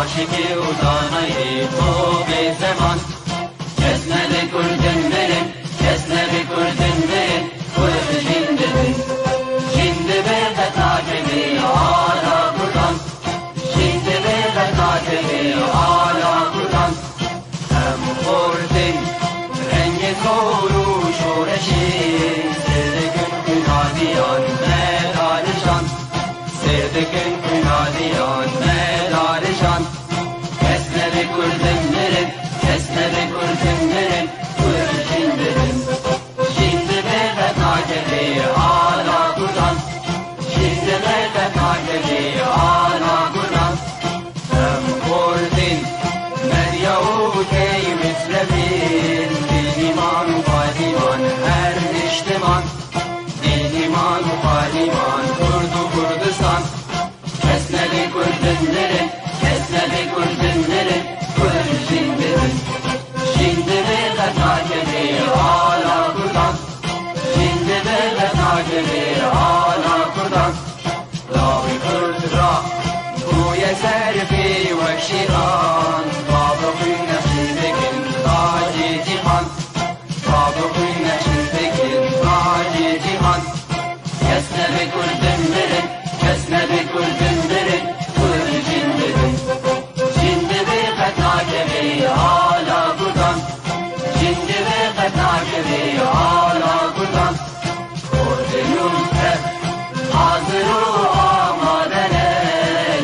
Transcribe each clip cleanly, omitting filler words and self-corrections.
عاشقی و دانای تو به زمان کس نده کردن برن کس نده کردن برن کرد جنده به تاجبی آلا کردن جنده به تاجبی آلا کردن هم خوردن رنگ کورو شورشی سردکن کنادیان مدارشان سردکن کنادیان مدارشان کردن برن کس نده کردن برن کرد جنده به تاجبی آلا کردن جنده به تاجبی آلا کردن هم خوردن مریا و کی مسلمین دیمان و فاطمان هر اجتماع دیمان و فاطمان کرد و کردستان کس نده کردن برن کس نده کردن برن جنده به تاجبی آلا کردن جنده به تاجبی آلا کردن لاوی کرد را گوی سرفی و شیران بابا خوی نقشی بکن تاجی جیهان بابا خوی نقشی بکن تاجی جیهان کس نده کردن برن کس نده کردن برن کرد جنده به تاجبی آلا کردن جنده به تاجبی آلا کردن کردنون هر حاضر و آمادنه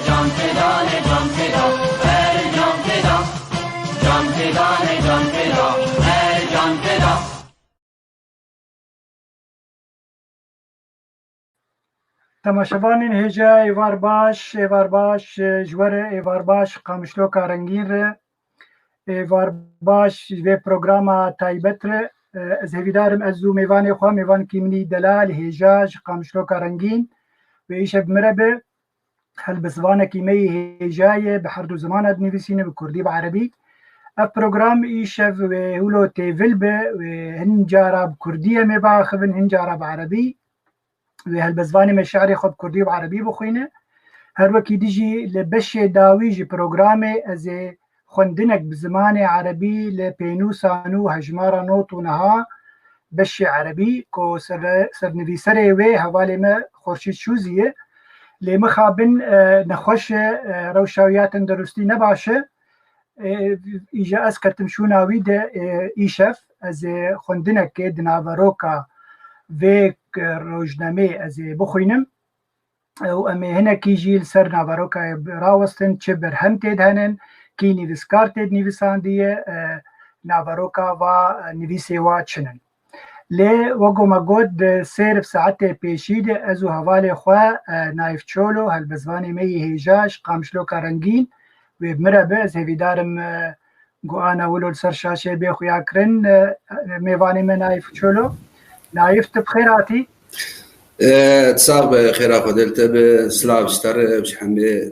جان فدانه جان فدا هر جان فدا جان فدانه جان فدا هر جان فدا تماشاوانین هجا ایوار باش جوار ایوار باش قامشلوکا رنگین ره ایوار باش و پروگراما تایبت ره از هویدارم از زو میوان خواه میوان کیمنی دلال هجاج قامشلوکا رنگین و ایشه بمربه هل بزوانه کیمی هجای به هر دو زمانت نویسینه به کردی و عربی اف پروگرام ایشه و هولو تیول به و هنجارا بکردیه میباخبن هنجارا بعربی و هل بزوانی من شعری خود کردی و عربی بخوینه هر وکی دیجی لبش داوی جی پروگرام از خوندنک بزمان عربی لپینو سانو هجمارا نوت و نها بش عربی کو سرنویسر و حوالی ما خورشید شوزیه لی مخابن نخوش روشاویات درستی نباشه ایجا از کتم شوناوی ده ایشف از خوندنک دناوروکا و روزنامه از بخوینم و اما هنا کی جیل سر ناوروکا راوستن چه برهم تید هنن کی نویسکار تید نویساندیه ناوروکا و نویسی و چنن لی وگو مگود سیرف ساعت پیشید ازو حوال خواه نایف چولو هل بزوانی می هیجاش قامشلوکا رنگین و مربه از هویدارم گوانا ولو سر شاشه بخویا کرن میوانی من نایف چولو نايف بخيراتي تصاب خير اخو دلت بسلاف ستر بشحمي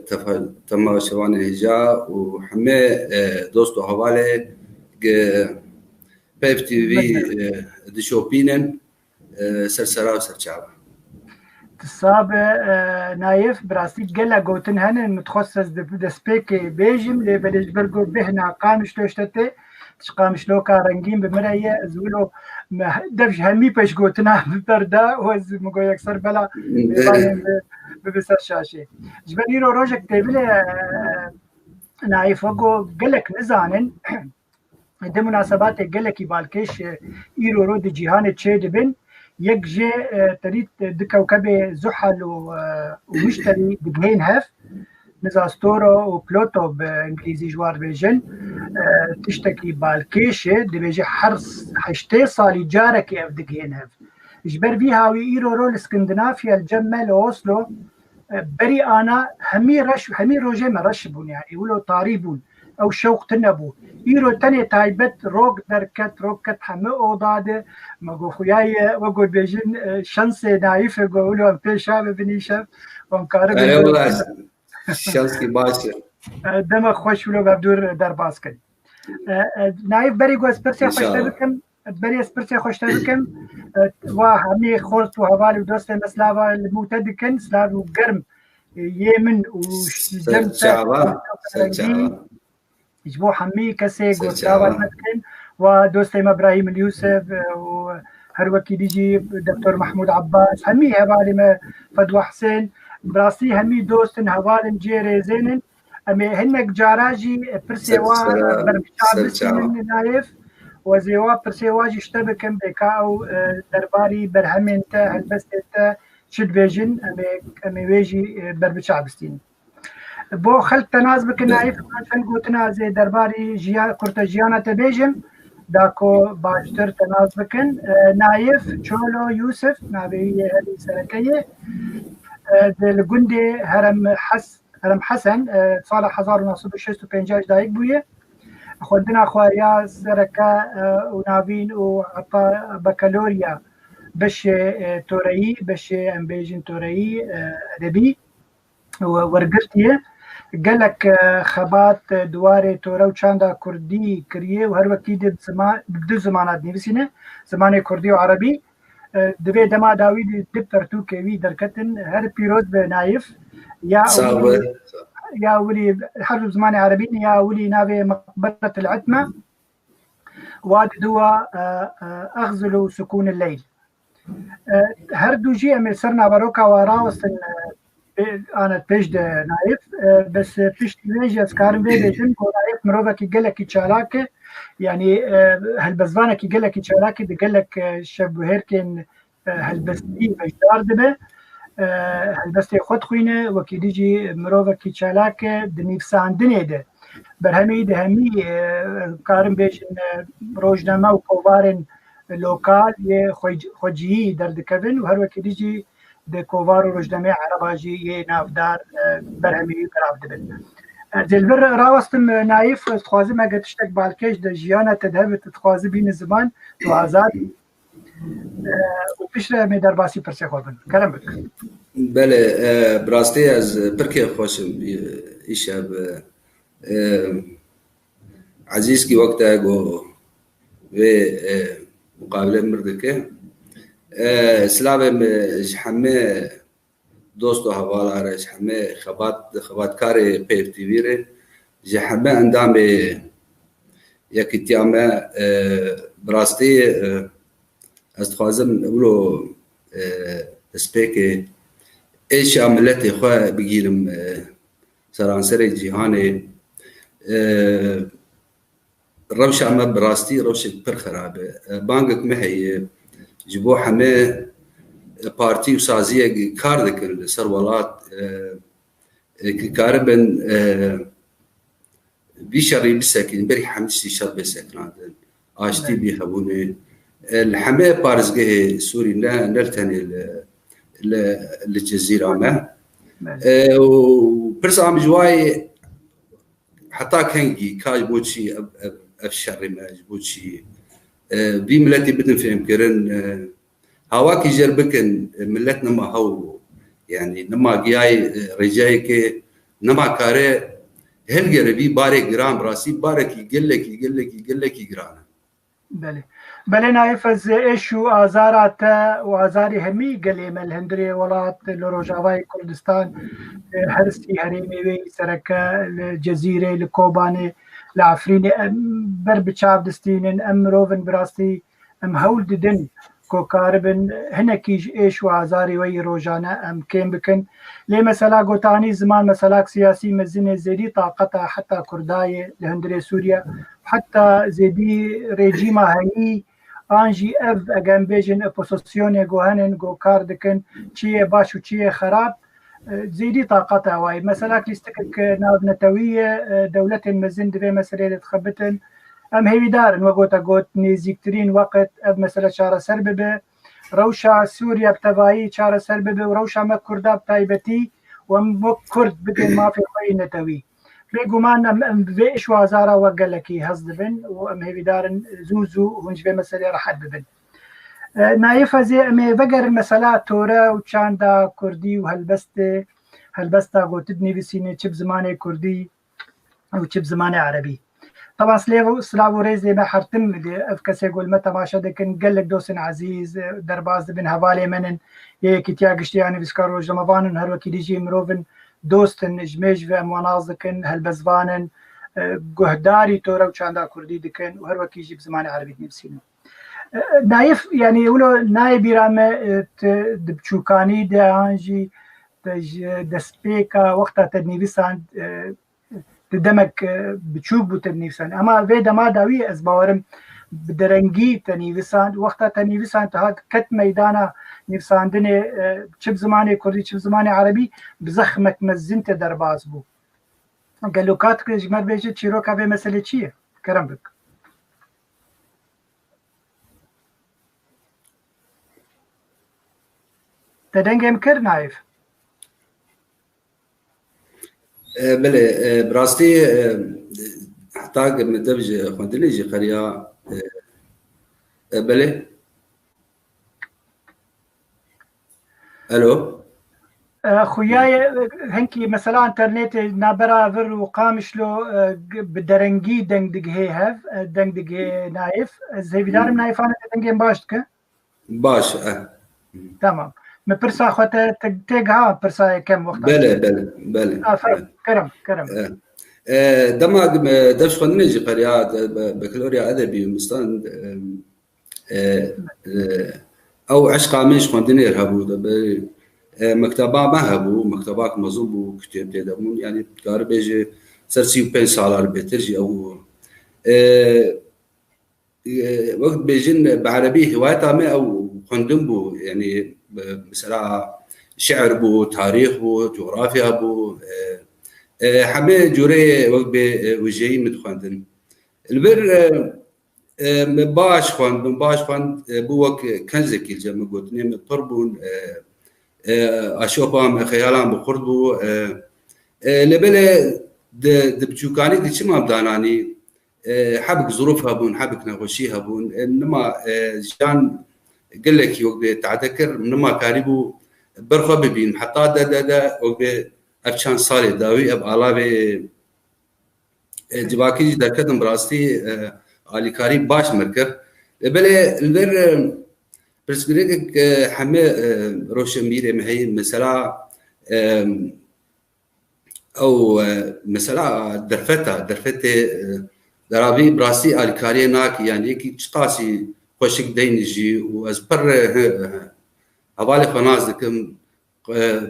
تما شوان هجا وحمي دوستو حوالي بيف تي في دي شوبينن سرسرا وسرچاوا تصاب نايف براسي قلا قوتن هن متخصص دسبيك بيجم لبلج برقو بهنا قامش لوشتته قامشلوکا رنگین بمرایه زولو دفش همی پیش گوتنا بردا و مگو یکسر بلا ببسر شاشه جبری رو روزک تیبل نایف وگو گلک نزانن ده مناسبات گلکی بالکش ایرو رو دی جهان چه دبن یک جه تريد دكوكب زحل ومشتري دجهين هف نزاستورو وبلوتو بانجليزي جوار بيجن تشتكي بالكيشه دي بيجي حرص حشتي صالي جارك اف دجهين هف جبر فيها ويرو رول اسكندنافيا الجمل اوسلو بري انا همي روجي ما رشبون يعني يقولوا طاريبون او شوق نبو ایرو تنه تایبت روک درکت همه اوداده مگو خویای وگو بیجن شانس نایف گولو پیشا ببینیشم و کار شانس کی باشه دم خوش ولو بدور در باز کن نایف بری گو اسپرسی خوشته بکم بری اسپرسی خوشته بکم و همی خورت و حوالی دوست مسلاوا المعتدکن سلاو گرم یمن و سرچاوا اجبو همی کسی گوستاوا بکن و دوست ابراهیم اليوسف و هر وکی دیجی دکتور محمود عباس همی حوالی ما فدوى حسين براسي همي دوستن هوالن جيري زينن امي هنك جاراجي برسيوا برمشاب بسين نايف وزيوا برسيواجي اشتبكن بكاو درباري برهمين تا هلبستي تا شد بيجن امي ويجي برمشاب بسين بو خلق تناز بك نايف خلفن قوتنا زي درباري كورتا جيانا تبيجم داكو باشتر تناز بكن نايف تشولو يوسف نابي هذه سركيه الجندي هرم حسن صالح 1956 دايق بويه خودنا خويا سركا ونافين وعطا بكالوريا باش توري باش امبيجن توري ادبي ورقرتيه قال لك خبات دواري تورا وشاندا كردي كريه وهر وقت بدو زمانات نفسينه زمان كردي وعربي دبي دما داوود دبترتو كوي دركتن هر بيروز بنايف يا ولي حرب زمان عربي يا ولي نابي مقبرة العتمة واد دوا أغزل سكون الليل هر دوجي أمي سرنا بروكا وراوستن أنا بيجد نايف بس بيجد نيجي أسكارم بيجن نايف مروفا كي قلك تشالاكي يعني هالبزبانة كي قلك تشالاكي دي قلك شاب هيركن هالبستي بجدار دبه هالبستي خود خوينه وكي ديجي مروفا كي تشالاكي دنيفسان دنيا ده برهمي ده همي كارم بيجن روجنامه وكوبارن لوكال خوجي درد كفن وهر وكي ديجي ده كوفار روجنامه عرباجي نافدار برهمي كراف دبن دلبر راوستم نايف تخوازي ما قتشتك بالكيش ده جيانا تدهبت تخوازي بين الزمان وعزاد وفيش مي درباسي برسي خوبن كلام بك بله براستي از بركي خوشم إيشاب عزيز کی وقتا گو و مقابله مردكه سلام جحمه دوستو حوالا رش همه خبات کاری پیف تیویره جه همه اندام یکی تیامه براستی از خوازم اولو اسپیک ایش عملتی خواه بگیرم سرانسر جهان روش عمه براستی روش پر خرابه بانگک محی جبو همه بارتي وسازيه كاردك السروالات كاربن بيشري بسكن بري حمشي شر بسكن اشتي بيخبوني الحمايه بارزقه سوري نلتني الجزيره ما وبرسام جواي حتى كانجي كاج بوتشي افشر ما جبوتشي بيملتي بدن فهم كرن هواكي جربكن ملتنا ما هو يعني نما جاي رجايك نما كاره هالجربي بارك جرام راسي بارك يقول لك يجرانا بله نايفز ايشو ازارات وازاري همي قليم الهندري ولات لروجاواي كردستان هرسي هريمي وي سركا الجزيره الكوباني لعفريني بربتشاب دستين ام روفن براستي ام هول ددن کو کاربن هنکیج ایش و عزاری وی روزانه ام کم بکن لی مثلا گوتانی زمان مثلا سیاسی مزن زیدی طاقتا حتی کردای لهندری سوریا حتی زیدی رژیم هایی آنجی اف اگم بیجن اپوزیسیون گوهنن گو کار دکن چیه باش و چیه خراب زیدی طاقتا وی مثلا کلیستک ناب نتویه دولت مزن دوی مسئله تخبتن ام هیوی دارن و گوت نزیکترین وقت اب مثلا چاره سر ببه روشا سوریا بتوایی چاره سر ببه و روشا ما کردا بتایبتی و ام کرد بده ما فی خوی نتوی بێگومان بێ ئشوازارە وەگەلێکی هەز دەبن و ئەم هێویدارن زوو زوو هونج بێ مەسەلێ ڕەحەت ببن. نایف ئەزێ ئەمێ بەگەرن مەسەلا تۆرە و چاندا کوردی و هەلبەستا گوتت نویسینێ چ زمانێ کوردی و چ زمانێ عەرەبی. طبعا سلااو و رێز لێمە حرتم ئەف کەسێ گۆلمە تەماشا دەکەن گەلێک دۆسن عزیز دەرباز دەبن هەواڵێ منن یەکی تیا گشتیان نویسکار ڕۆژنەمەوانن هەروەکی دیژی مرۆڤن دۆستن ژمێژ بە وەناز دەکەن هەلبەزوانن گوهداری تۆرە و چاندا کوردی دەکەن و هەروەکیژی بزمانی عەرەبی نویسینن. نایف یعنی ولو نای بیرامە بچووکانی دەهانژی دەستپێکە وەختە تەنیویسان دەمەک بچووک بوو تەنیویسان ئەما vê dema dawî ez bawerim bi derengî tenîvisan wexta tenîvisan hat ket meydana nivîsandinê çi bi zimanê kurdî çi bi zimanê erebî bi zexmek mezin te derbas bû. Gelokat ji me bêje çîroka vê meselê çi ye? Kerem bik. Te dengê kir nayf. بله براستی حتی مدبج خوندنی جی قریا بله الو خویای هنکی مثلا انترنت نابراور و قامشلو بدرنگی دنگ دگه هف دنگ دگه نایف زیویدارم نایفانه دنگیم باشت که باش تمام مپرسا خواته تگها پرسا کم وقت بله کرم دما دفش خوندنی جی قریا بکالوریا ادبی مستان او عشق عمیش خوندنی هبو مكتبه ما هبو مكتبات مظلوم بو كتاب تدمون يعني قال بيجي سرسي بين سالار بترجي او وقت بيجين بعربي هوايته ما او خندم بو يعني مثلا شعر بو تاريخ بو جغرافيا بو حمي جوري وقت وجهي متخندن البر باش خوان بو وقت كنزك الجمع قلتني مطربون اشوفهم خيالهم بخرد بو لبلا دبجوكاني دي شي ما بداناني حبك ظروفها بون حبك نغشيها بون انما جان قال لك وقت تعتكر انما كاريبو برخه ببين حتى دا وقت افشان صالي داوي اب علاوه جواكي دركتم براستي علي كاري باش مركب لبلا البر برسبريك حمي روشميري مهي مثلا او مثلا درفته درابي براسي الكاري ناك يعني كي تشقاسي خوشك دينجي وازبر حوالي خناز دكم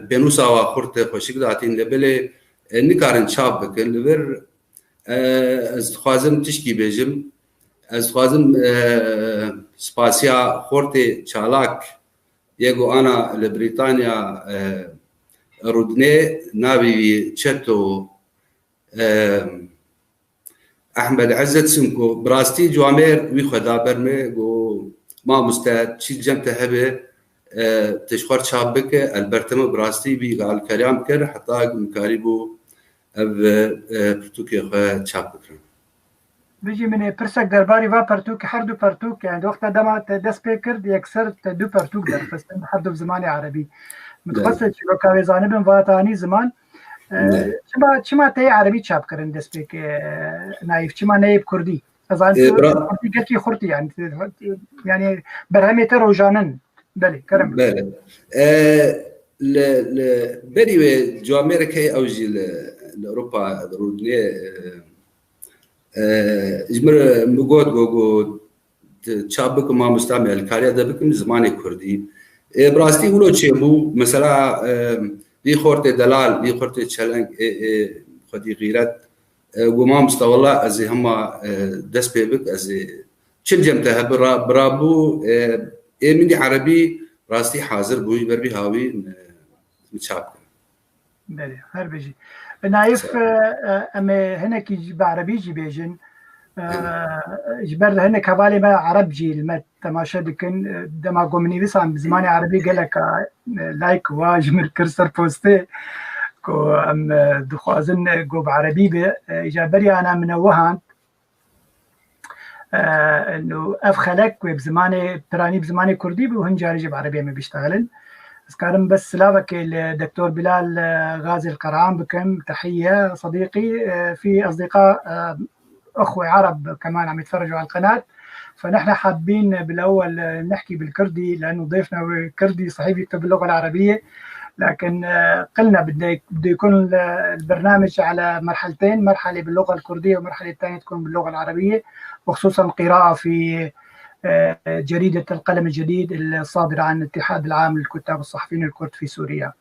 بينوسا وخرت خوشك داتين لبلي نكارن شابك لبر از خوازم تشكي بيجم از خوازم سپاسیا خورتي چالاک يجو انا لبريطانيا رودني نابي تشتو احمد عزت سمكو براستي جوامير وي خدا برمي جو ما مستعد شي جمت هبه تشخر شابك البرتم براستي بي قال كلام كر حتى مكاريبو اب برتوكي خ شابك بيجي من برسك درباري و پرتوك هر دو پرتوك يعني وقت دما دست بكر يكسر دو پرتوك در بس هر دو زمان عربي متخصص شو كاوزانه بن واتاني زمان چما تي عربي چاپ کرن دست بك نايف چما نايب كردي ازان كردي كي خرطي يعني برهمته روجانن بله كرم بله ل بري جو امريكا او جي لاوروبا رودني اجمر مقود جوجو تشابك ما مستعمل الكاريا ده بكم زماني كردي براستي ولو تشيبو مثلا دي خورت دلال دي خورت تشلنج خدي غيرت وما مستولا از هما دس بيبك از شل جمتها برابو مني عربي راستي حاضر بوي بربي هاوي متشابك بله هر بيجي نايف ام هناك بعربي جي بيجن جبر هناك حوالي ما عرب جي المت تماشا دكن دما قومني بس عم بزمان عربي قال لك لايك واجمر كرسر بوستي كو ام دخوازن جو بعربي به اجابري انا منوهان انه اف خلق بزمانه براني بزمانه كردي وهن جاري بعربيه ما بيشتغلن بس كان بس سلامك الدكتور بلال غازي القرعان بكم تحيه صديقي في اصدقاء اخوه عرب كمان عم يتفرجوا على القناه فنحن حابين بالاول نحكي بالكردي لانه ضيفنا كردي صحيح يكتب باللغه العربيه لكن قلنا بده يكون البرنامج على مرحلتين مرحله باللغه الكرديه ومرحله ثانيه تكون باللغه العربيه وخصوصا قراءه في جريده القلم الجديد الصادره عن الاتحاد العام للكتاب الصحفيين الكرد في سوريا.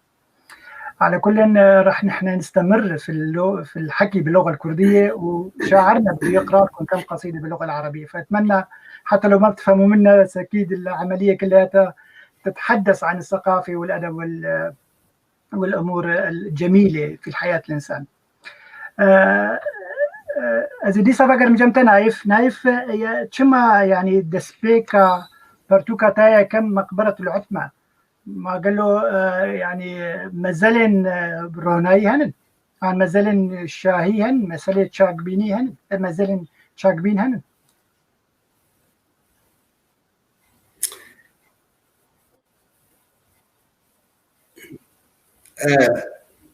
على كل رح نحن نستمر في الحكي باللغه الكرديه وشاعرنا بده يقرا لكم كم قصيده باللغه العربيه فاتمنى حتى لو ما بتفهموا منا بس اكيد العمليه كلها تتحدث عن الثقافه والادب والامور الجميله في حياه الانسان. از دي سبقر مجمت نايف تشما يعني دسبيكا برتوكا تايا كم مقبره العتمه ما قال له يعني مازالن روناي هن عن مازالن شاهي هن مساله تشاكبيني هن مازالن تشاكبين هن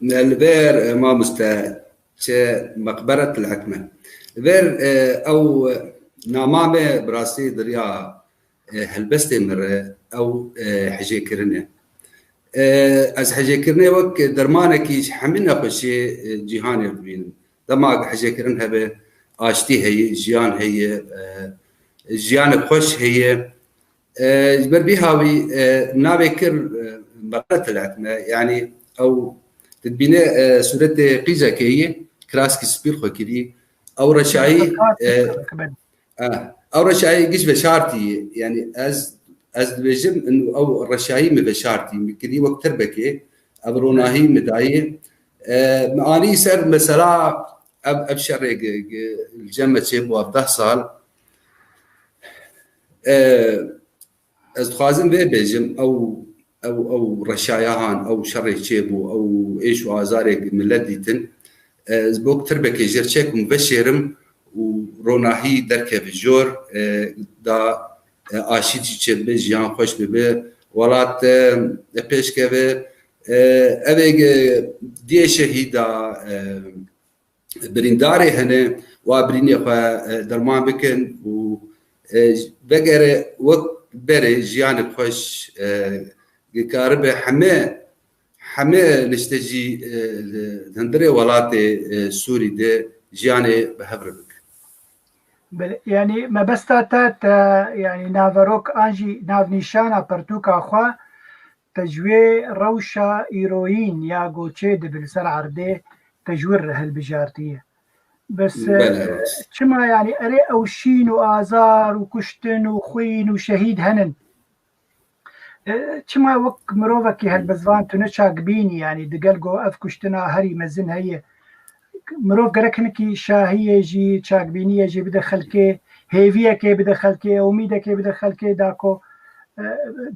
البير ما مستا مقبرة العتمة البير أو نامامة براسي دريا هلبستي مرة أو حجي كرنة از حجي كرنة وك درمانة كيش حملنا خشي جيهاني بين دماغ حجي كرنها به آشتي هي جيان هي جيان خوش هي بربيهاوي نابكر مقبرة العتمة يعني أو تدبينا صورة قيزة كيه كراسكي سبير خوكيدي أو رشاي أو رشاي قيش بشارتي يعني از بجم إنه أو رشاي مبشارتي مكدي وقت تربكي أبروناهي مداية معاني سر مثلا أبشر الجمة شيبوا 10 سال از خازن به بجم او رشاياهان او شري شيبو او ايش وازاري ملديتن زبوك تربك جرشك مبشرم وروناهي دركه بجور دا اشيتي تشب جيان خوش به ولات بيشكه ابيج دي شهيدا برينداري هنا وابريني درمان بكن و بقره وقت بري جيان خوش كاربه حمى نشتجي هندري ولاتي سوري دي جياني بهبرك يعني ما بس تات يعني نافروك انجي ناف نيشانا برتوكا خوا تجوي روشا ايروين يا غوتشي بالسر عرده تجوير هالبجارتيه بس شما يعني اري او شين وازار وكشتن وخوين وشهيد هنن شما وك مروفكي هالبزوان تنشاق بيني يعني دقلقو اف كشتنا هري مزن هي مروف قركنكي شاهية جي تشاق بيني جي بدخل كي هيفية كي بدخل كي اوميدة كي بدخل كي داكو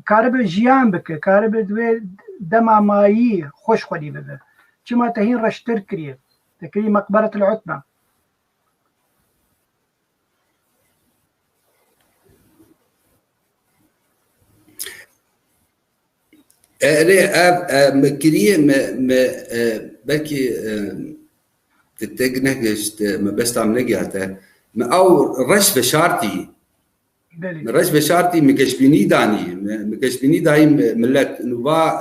كارب جيان بك كارب دوي دما مايي خوش خدي ببه شما تهين رشتر كريه تكري مقبرة العتمة مكريه بلكي تتجنهجت ما بس عم نجيته او رش بشارتي رش بشارتي مكشبيني داي ملت نوبا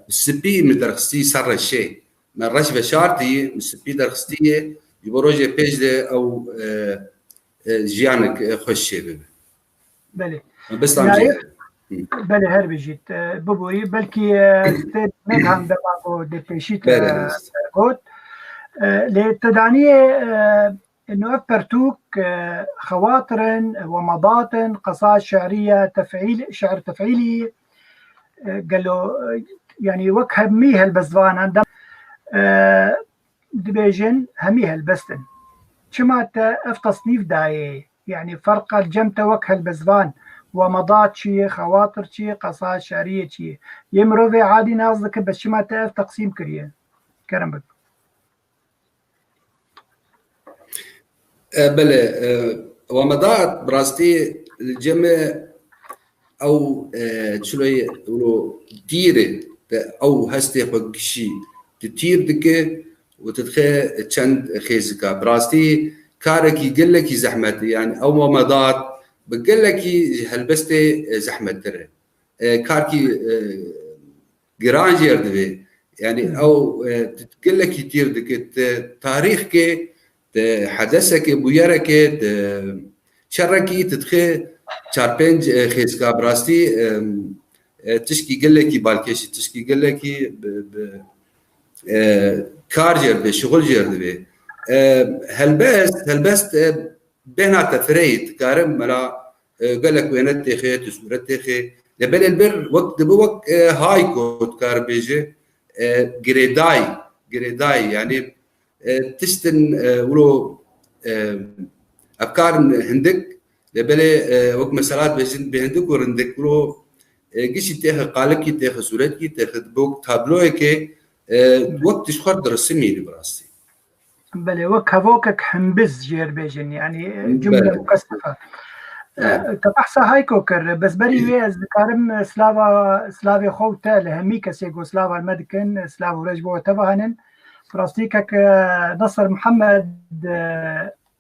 السبي مدرستي سر الشيء ما رش بشارتي السبي درستي يبروجي بيج او جيانك خوش بي بله بس عم بله هر بجيت ببوري بلكي ستيد مدهم دماغو دي بيشيت قوت للتدانية انه افرتوك خواطر ومضات قصائد شعرية شعر تفعيلي قال له يعني وك هميها البزوان عندما دبيجن هميها البستن شمات اف تصنيف داي يعني فرق الجمت وك البزوان ومضات چیه خواطر چیه قصائد شعریه چیه یه مروی عادی ناز دکه بس چما تاف تقسیم کریه کرم بک بله ومضات براستي الجمع او شلوي ولو تيري او هستي بقشي تطير دكه وتدخل تشند خيزكا براستي كارك يقول لك زحمه يعني او ومضات بقول لك هلبستي زحمه ترى كاركي جرانجير دبي يعني او تقول لك يطير دكه تاريخك حدثك بويرك شركي تدخل چارپنج خيزكا براستي تشكي قال لك بالكيش تشكي قال لك كارجر بشغل جر دبي هلبست بينات فريد كارم ملا قال لك وين تخي تسورت تخي لبل البر وقت بوقت هايكو كاربيجي جريداي يعني تشتن ولو افكار هندك لبلي وقت مسالات بيجن بهندك ورندك ولو قيش تاخذ قالك تاخذ صورتك تاخذ بوك تابلوك وقت شخر درسمي براسي بله وكفوكك حنبز جير بيجن يعني جمله مكثفه تبحث هايكو كر بس بري ويز كارم سلافي خوتا لهمي كسيغو سلافا المدكن سلافو رجبو تبهنن فراستيكك نصر محمد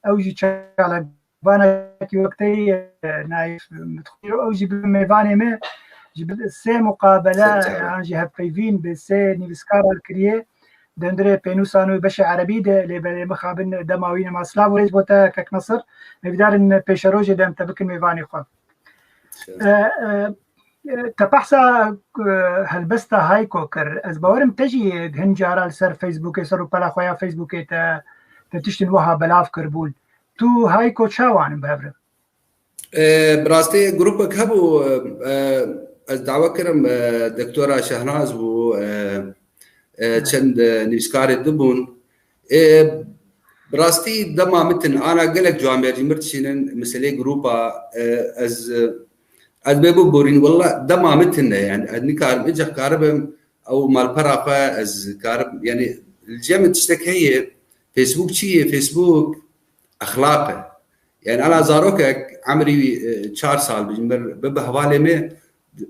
اوجي على بانا كي وقتي نايف متخير اوجي بميفاني ما جيب سي مقابله انجي هفيفين بسي نيفسكار الكريه دندري بينوسانو بشي عربي ده اللي مخابن دماوين مع سلاف وريز بوتا كك نصر مقدار ان بيشروجي دم تبكن ميفاني خو تبحثا هلبستا هايكو كر از باورم تجي هنجارا لسر فيسبوك يسرو بلا خويا فيسبوك تشتن وها بلاف كربول تو هايكو شاوان بهبر براستي جروبك هبو از دعوة كرم دكتورة شهناز و چند نویسکار دبون براستي دما متن انا قلك جوامير مرتشين مسألة جروبا از بيبو بورين والله دما متن يعني ادني كارب اجا كارب او مال برافا از كارب يعني الجامعة تشتك هي فيسبوك شيء فيسبوك اخلاقه يعني انا زاروكك عمري 4 سال بجمر ببهوالي ما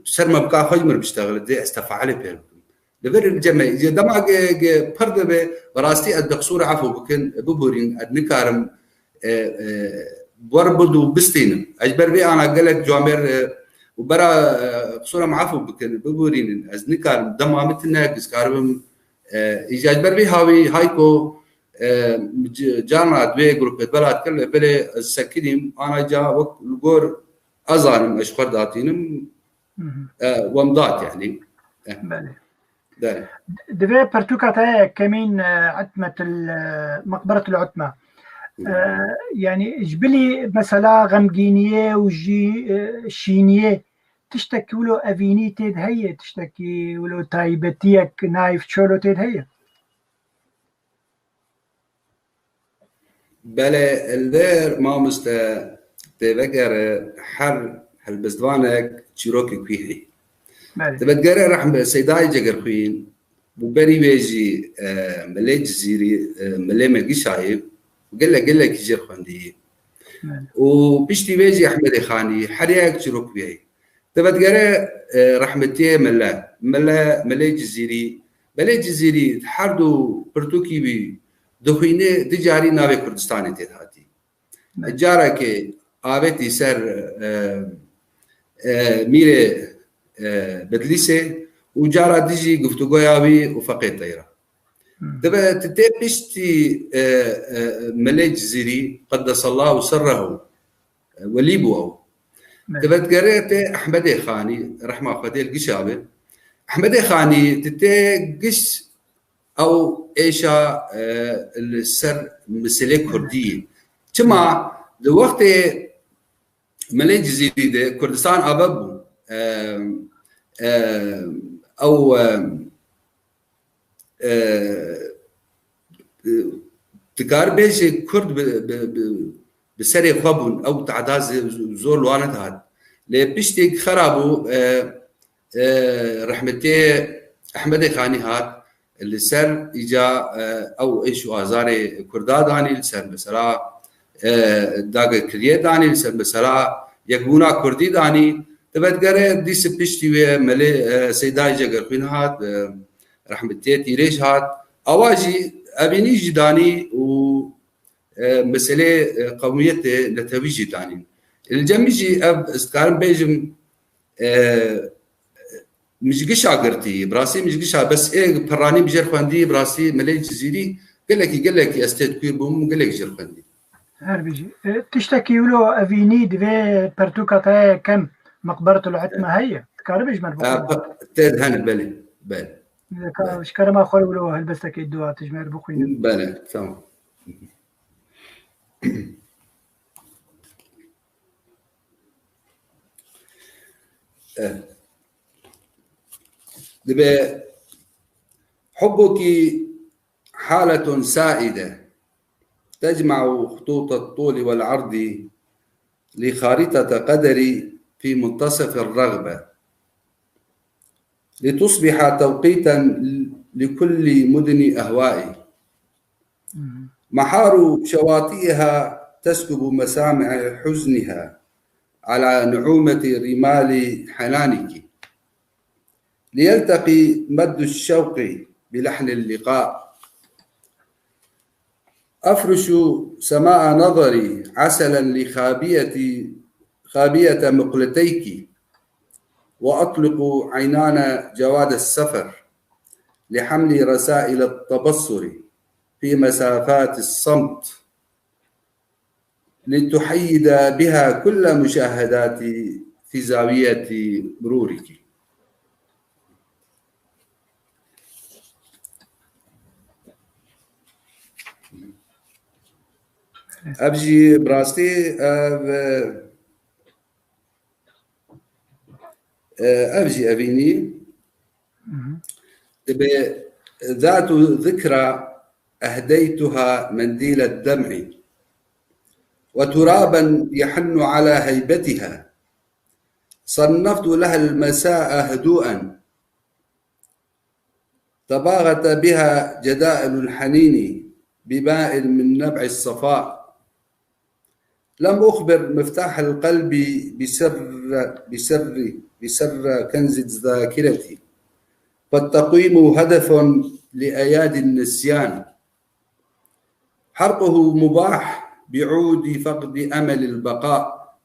سر ما بقى خجمر بشتغل دي استفعل بير لبر الجمع اذا دما بردبه براستي الدقصور عفو بكن ببورين ادنكارم بربدو بستين اجبر بي انا قالك جوامر وبرا قصوره معفو بكن ببورين ازنكارم دما متنا كسكارم اذا اجبر بي هايكو جانا دوي جروب بلاد كله بلي السكينم انا جا وقت الجور ازانم اشخر داتينم ومضات يعني بله دبي برتوكاتا كمين عتمة مقبرة العتمة يعني جبلي مثلا غمجينية وجي شينية تشتكي ولو أفيني تيد هي تشتكي ولو تايبتيك نايف تشولو تيد هي بله اللير ما تذكر حر هالبزدوانك تشيروكي كويهي تبتقرر رح سيداي جقر خوين وبري بيجي ملي جزيري ملي ملقي شايب وقال لك يجير خوندي وبيشتي بيجي احمد خاني حرياك تشيروك بيهي تبتقرر رحمتي ملي جزيري حردو برتوكي بي دخينه دجاري ناوي كردستاني تهاتي جارك آبتي سر ميري بدليسه وجارة ديجي قفتقوياوي وفقيت طيرة دبا تتبشتي ملي جزيري قدس الله سره وليبوه دبا تقريت أحمد خاني رحمة خدي القشابة أحمد خاني تتقش أو إيشا السر مسألة كردية كما لوقت ملي جزيري ده كردستان أبابو أو تقار بيش كرد بسري خبون أو تعداز زور لوانت هاد لبشتك خرابو رحمتي احمد خاني هات اللي سر اجا او ايشو ازاري كرداد اني لسر مثلا داغ كريت اني لسر مثلا يكونا كردي داني تبدغره دي سبشتي ملي سيداي جگر خين هات رحمتي تيريش هات اواجي ابيني جداني و مساله قوميه لتويجي داني الجميجي اب اسكارم بيجم مش قشا قرتي براسي مش قشا بس ايه براني بجر خواندي براسي ملي جزيري قال لك استيت كوير بوم قال لك جر خواندي هر بيجي تشتكي له افيني دفي برتوكا كم مقبرة العتمة هي تكاربش مربوخين تاد هن بله بله مش كرم اخوي ولو هلبستك الدواء تجمع بخوين بله تمام دبي حبك حالة سائدة تجمع خطوط الطول والعرض لخارطة قدري في منتصف الرغبة لتصبح توقيتا لكل مدن أهوائي محار شواطئها تسكب مسامع حزنها على نعومة رمال حنانك ليلتقي مد الشوق بلحن اللقاء أفرش سماء نظري عسلا خابية مقلتيك وأطلق عنان جواد السفر لحمل رسائل التبصر في مسافات الصمت لتحيد بها كل مشاهداتي في زاوية مرورك. أبجي براستي أبجي أبيني ذات ذكرى أهديتها منديل الدمع وترابا يحن على هيبتها صنفت لها المساء هدوءا تباغت بها جدائل الحنين بماء من نبع الصفاء لم أخبر مفتاح القلب بسر كنز الذاكرة فالتقويم هدف لأيادي النسيان حرقه مباح بعود فقد أمل البقاء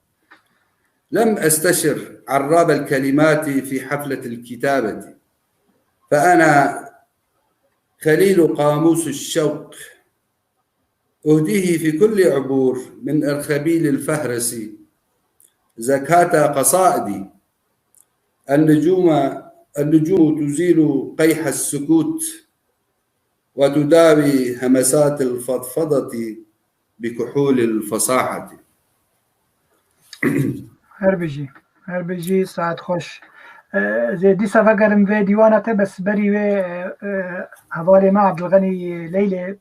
لم أستشر عراب الكلمات في حفلة الكتابة فأنا خليل قاموس الشوق أهديه في كل عبور من أرخبيل الفهرس زكاة قصائدي النجوم تزيل قيح السكوت وتداوي همسات الفضفضة بكحول الفصاحة. هربجي ساعت خوش زي دي سفقرم في ديوانته بس بري هوالي مع عبد الغني ليلى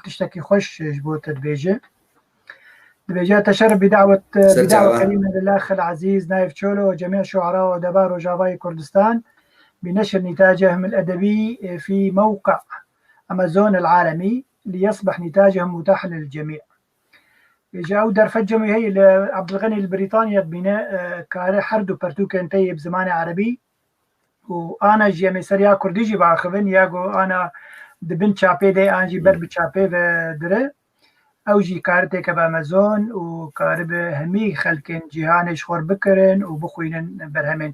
تشتكي خوش جبوت دبيجة تشرف بدعوة كريمة للأخ العزيز نايف تشولو وجميع شعراء وأدباء رجاوي كردستان بنشر نتاجهم الأدبي في موقع أمازون العالمي ليصبح نتاجهم متاح للجميع. جاءوا درفجهم هي عبد الغني البريطاني بناء كاره حردو برتوكن طيب زمان عربي وأنا جي سريع كرديجي باخذن ياجو أنا دبن شابي دي أنجي برب شابي بدره أو جي كارتك بأمازون وكارب همي خلكن جيهانش خور بكرن وبخوينن برهمين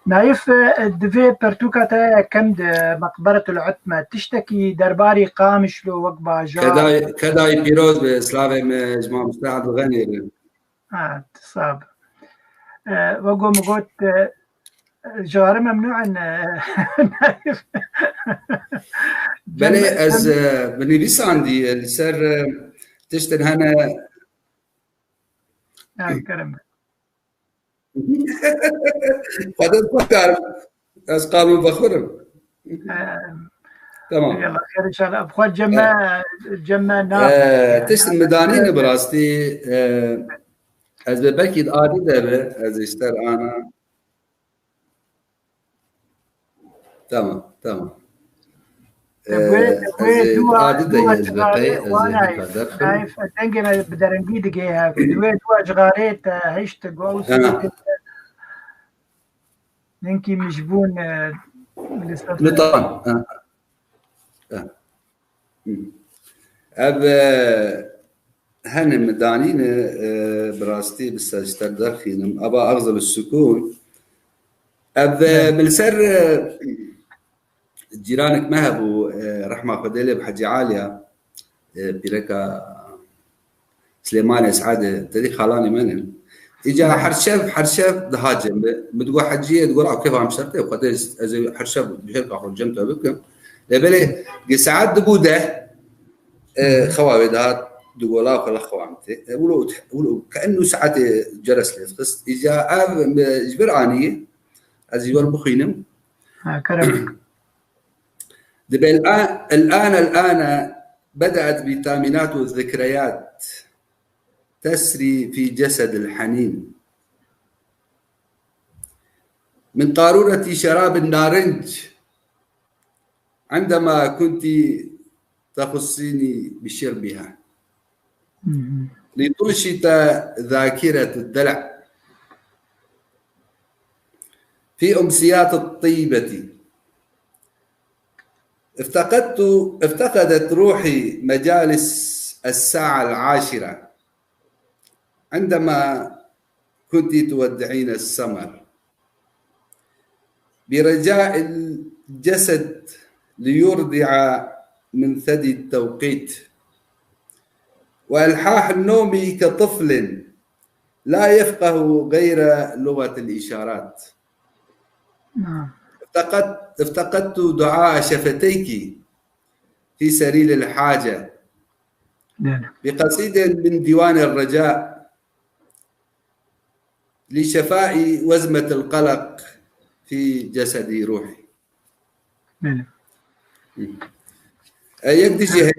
نايف دفي برتوكاتا كم مقبرة العتمة تشتكي درباري قامش لو وقبا جا كداي بيروز بسلافي جماعة مستعد الغني صعب وقو مقوت جوار ممنوع نايف بلي از بني ليس عندي اللي صار تشتن هنا كرم بعدين فكر از قانون بخورم تمام يلا خير ان شاء الله بخوت جمع تشتن مدانين براستي از ببكي عادي ده از اشتر انا تمام دوي دوا از جغاري بقي از وانا بقدر نايف تنجي بدرنجي دقيها في دوي دوا جغاريت هشت قوسي ننكي مجبون طبعا اب هن مدانين براستي بالسجتر درخينم ابا اغزل السكون اب بالسر جيرانك مهبو رحمه خديله بحجي عاليه بركه سليمان اسعاد تدي خلاني منن اجا حرشف دهاجم بتقول حجيه تقول او كيف عم شرطي وقديش حرشف بشركه اخر جمته بكم لبلي ساعات دبوده خوابي دهات دقولا ولا خوامتي ولو كانه ساعات جرس لي خص اجا جبراني از يور بخينم كرم دبل الان بدات فيتامينات والذكريات تسري في جسد الحنين من قارورة شراب النارنج عندما كنت تخصيني بشربها لتنشط ذاكرة الدلع في أمسيات الطيبة افتقدت روحي مجالس الساعة 10 عندما كنت تودعين السمر برجاء الجسد ليرضع من ثدي التوقيت وإلحاح النوم كطفل لا يفقه غير لغة الإشارات. افتقدت دعاء شفتيك في سرير الحاجة بقصيدة من ديوان الرجاء لشفاء وزمة القلق في جسد روحي. يكدي هي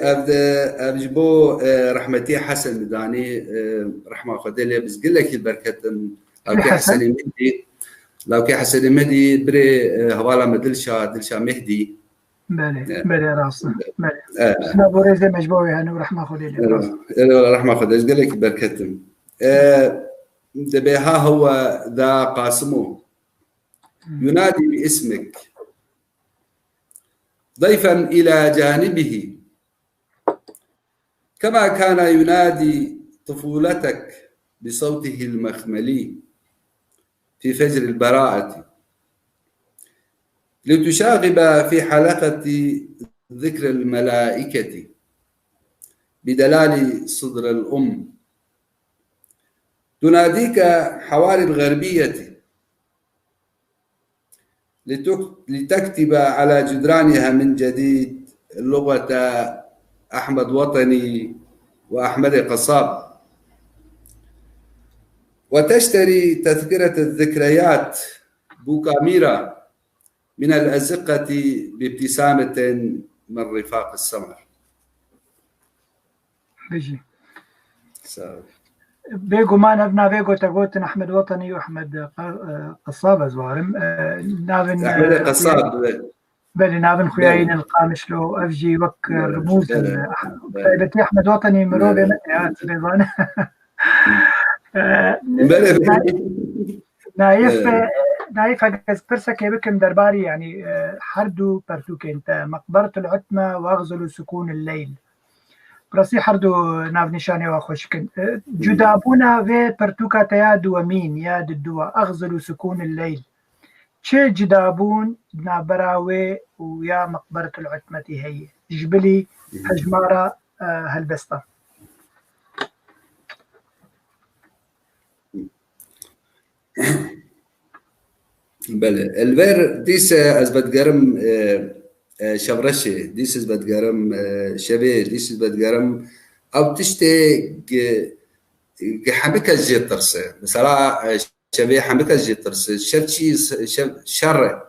أبدا أبجبو رحمتي حسن مداني رحمة خديلة بس قل لك البركة لو كي حسن مهدي لو كي حسن مهدي بري هوالا دلشا مهدي بلي راسه بلي انا بوريزه مجبوي يعني ورحمة خديلة رحمة خديلة قل لك بركة دبيها هو ذا قاسمه ينادي باسمك ضيفا إلى جانبه كما كان ينادي طفولتك بصوته المخملي في فجر البراءة لتشاغب في حلقة ذكر الملائكة بدلال صدر الأم تناديك حواري الغربية لتكتب على جدرانها من جديد لغة أحمد وطني وأحمد قصاب وتشتري تذكرة الذكريات بوكاميرا من الأزقة بابتسامة من رفاق السمر. بيجي بيجو ما نبنا بيجو تقوتن أحمد وطني وأحمد قصاب زوارم نابن أحمد قصاب بلي نابن خياين القامش لو أفجي وك رموز بتي أحمد وطني مروبي متعات ريضان نايف هجز برسك يبكم درباري يعني حردو برتوكين مقبرة العتمة واغزلوا سكون الليل براسي حردو ناف نشاني واخوشكن جدابونا في برتوكا تياد ومين ياد الدوا اغزلوا سكون الليل تشي جدابون نابراوي ويا مقبرة العتمة هي جبلي حجمارة هالبسطة بله البر ديس أزبط قرم شبرشة ديس أزبط قرم شبيه ديس أزبط قرم أو تشتي حمكة الجيت ترسه مثلا شبيه حمكة الجيت ترسه شرشي شر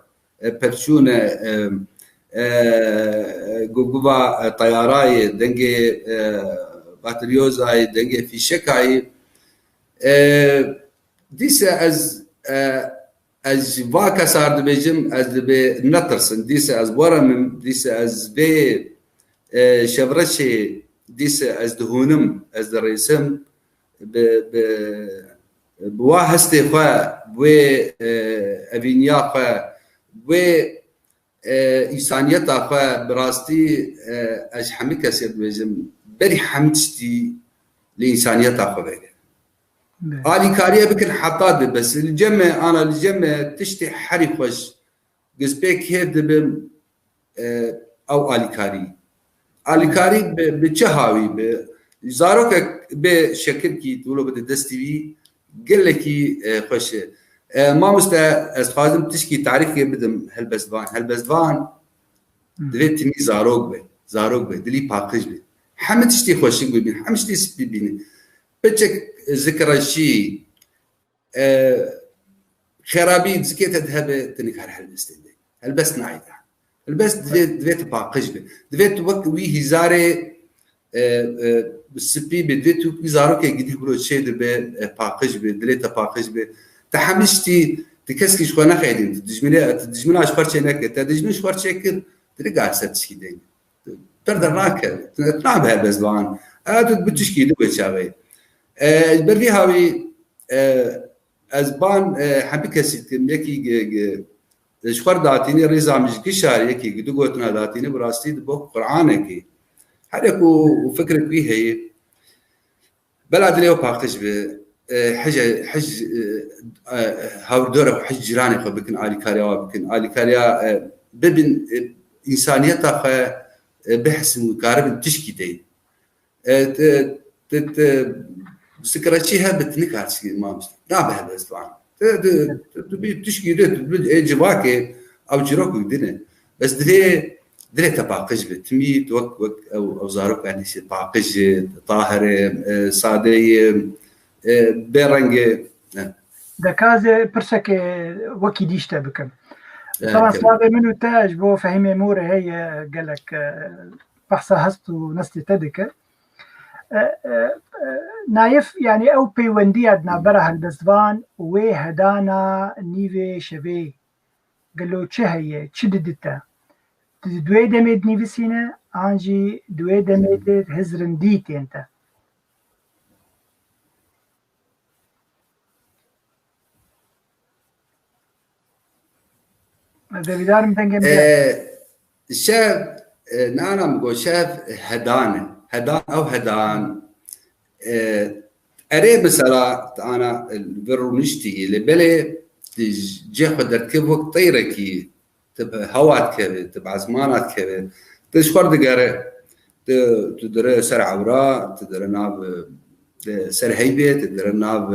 برشونة جوجوبا طياراي دنجي باتريوزاي دنجي في شكاي دیسه از واقع سرد بجم از به نترسن دیسه از بارم دیسه از به شبرشی دیسه از دهونم از دريسم بوا هستی خواه بوا اوینیا خواه بوا انسانیت خواه براستی از همه کسی بجم بری حمدشتی لإنسانيت خواه بگه آلی کاریه بکن حطاد بس الجمع تشتي حري خوش قزبيك هيد دبم او آلی کاری بچه هاوی زاروك بشكل كي تقولوا بده دستي بي قل لكي خوشه ما استخدم تشكي تعريف كي بدم هالبزدوان دويت تني زاروك بي دلي باقج بي حمد تشتي خوشك بي حمد تشتي سبي بيني بتشك ذكرى شيء خرابي زكيت هذا تنك هالبس نايده البس دويت باقج بي دويت وقت وي هزاري بالسبي بديت وزارك يجدي برو شيء دبي باقج بي دليتا باقج بي تحمشتي تكسكي شو انا خايدين تدجمنا اش فرشي هناك تدجمن شو فرشي كر ترجع ستشي دين تقدر راك تنعب هالبزوان بتشكي دبي شاوي بري هاوي ازبان حبي كسيت يكي شفر داتيني ريزا مش كشار يكي دغوتنا داتيني براستي دبو قرانك هذاك وفكرك فيه هي بلاد ليه باقش به حج هاور دوره حج جيراني فبكن آلي كاريا ببن إنسانيتها بحس مقارب تشكي دي ذكرتيها بتنكات ما مش نابه بس طبعا تشكي دي جواكي او جروك دينا بس دري تباقج بتمي توك او زاروك يعني شي باقج طاهر صادي بيرنج دكازه برسك وكي ديشتا بكم طبعا صار منو تاج بو فهمي مور هي قالك بحث هستو نستي تدك نايف يعني او بيوندي عندنا برا هالبزوان وهدانا نيفي شبي قالو تشه هي تشددتا دوی دمید نویسینه آنجی دوی دمید هزرن دیت انت دویدارم تنگم شاف نعم قو شاف هدان او هدان اري مثلا انا البرونشتي اللي بلي جي خدر كيف وقت طيركي تبع هوات كبه تبع زمانات كبه تشفر دقاره تدري سر عورا تدري ناب سر هيبه تدري ناب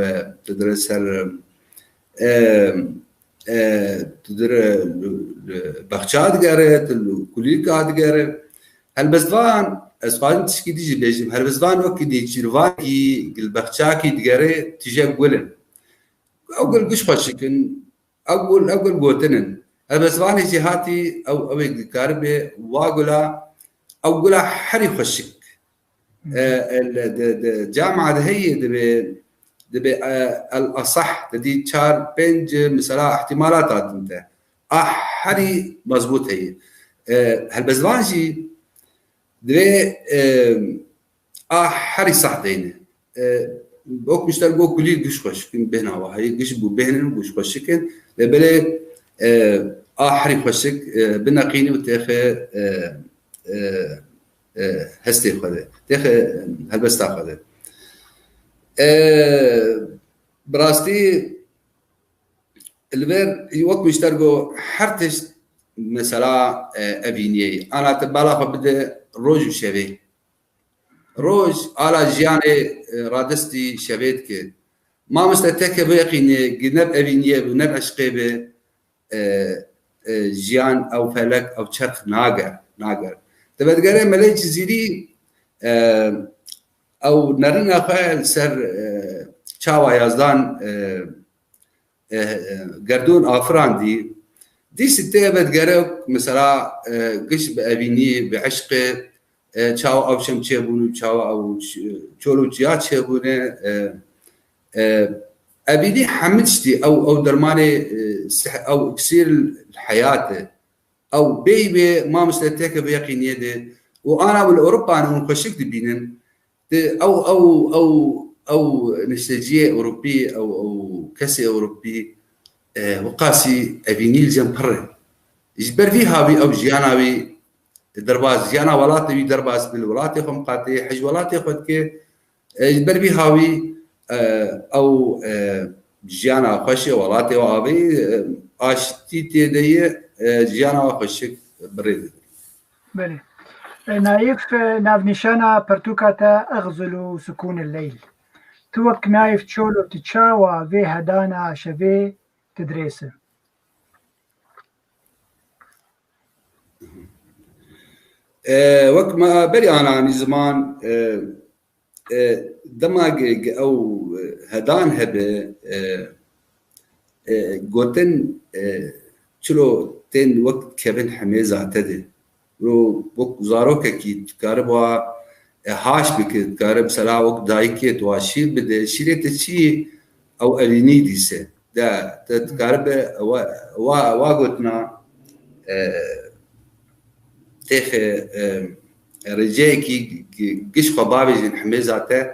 تدري سر تدري بخشات دقاره الكليكات دقاره هالبزوان اسفان تشكي تيجي بيجي هالبزوان وقت دي جيرواكي البخشاكي دقاره تيجي قولن اقول قش خشكن اقول قوتنن البزواني جهاتي او كاربه واقولا او قولا حري خشك الجامعه هي دبي الاصح دي تشار بنج مثلا احتمالات انت حري مضبوط هي هالبزوانجي دبي حري صح دينه بوك مشترقو كلي قش خشك بهنا وهي قش بو بهنا وقش خشك لبلي حري خشك بنقيني وتاخي هستي خذ تاخي هالبس تاخذ براستي البير يوقف يشترقوا حرتش مثلا ابيني انا تبالغ بده روج وشبي روج على جياني رادستي شبيتك ما مستتك بيقيني جنب ابيني ونب عشقي جيان او فلك او شرخ ناقر تبى تقرا ملاك زيري او نرنا خال سر چاوا يازدان قردون افراندي دي ستة بتقرا مثلا قش بابيني بعشق چاوا او شمچه بونو چاوا او چولو جيات شبونه ابيدي حمدتي او درماني او اكسير الحياه او بيبي ما مستتك بيقين يده وانا بالاوروبا انا مخشك بينن او نستجيه اوروبي او كسي اوروبي وقاسي ابيني الجمبر يجبر فيها بي او جياناوي درباز جيانا ولاتي درباز بالولاتي خم قاتي حج ولاتي خدك يجبر بيها بي او جيانا خشي ولاتي وابي اشتي تيدي جيانا وخشك بريد بله نايف ناف نشانا برتوكاتا أغزل سكون الليل توك نايف تشولو تتشاوى في هدانا شفي تدريسه وقت ما بري انا عن زمان دماغ او هدان هبه قوتن شلو تين وقت كيفن حميزه اعتدي رو بوك زاروك كي تكاربوا هاش بك تكارب سلا وقت دايكي تواشير بده شيرت شي او اليني ديسه دا تكارب واغوتنا تيخ رجاكي قش خبابي جن حميزاته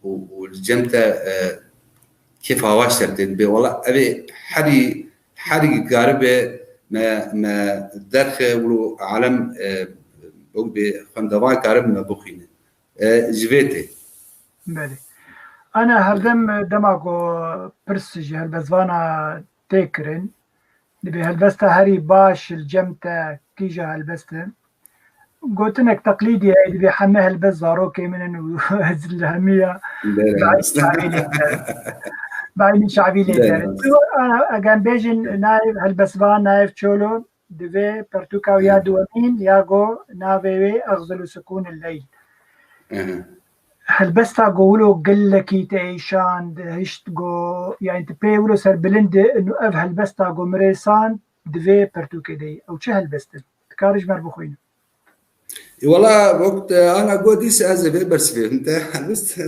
والجمته كيف هواش ترتد والله ابي حري قاربه ما درخه ولو عالم بوقبي خندوان قارب ما بخينه جفيتي بله انا هردم دماغو برسج هالبزوانا تكرن دبي هالبستا هري باش الجمته كيجا هالبستا قوتنك تقليدي هاي دبي حمه هالبز زاروكي من وهزل الهميه بعين شعبي لي انا اجان بيجن نايف هالبسبان نايف تشولو دبي برتوكا ويا دوامين ياغو نافي اغزل سكون الليل هالبستا قولو قلكي تعيشان هشت جو يعني تبيولو سر بلند انه اف هالبستا قو مريسان دبي برتوكا دي او شو هالبستا تكارج مربوخين والله وقت انا قودي سازفي برسفي انت بس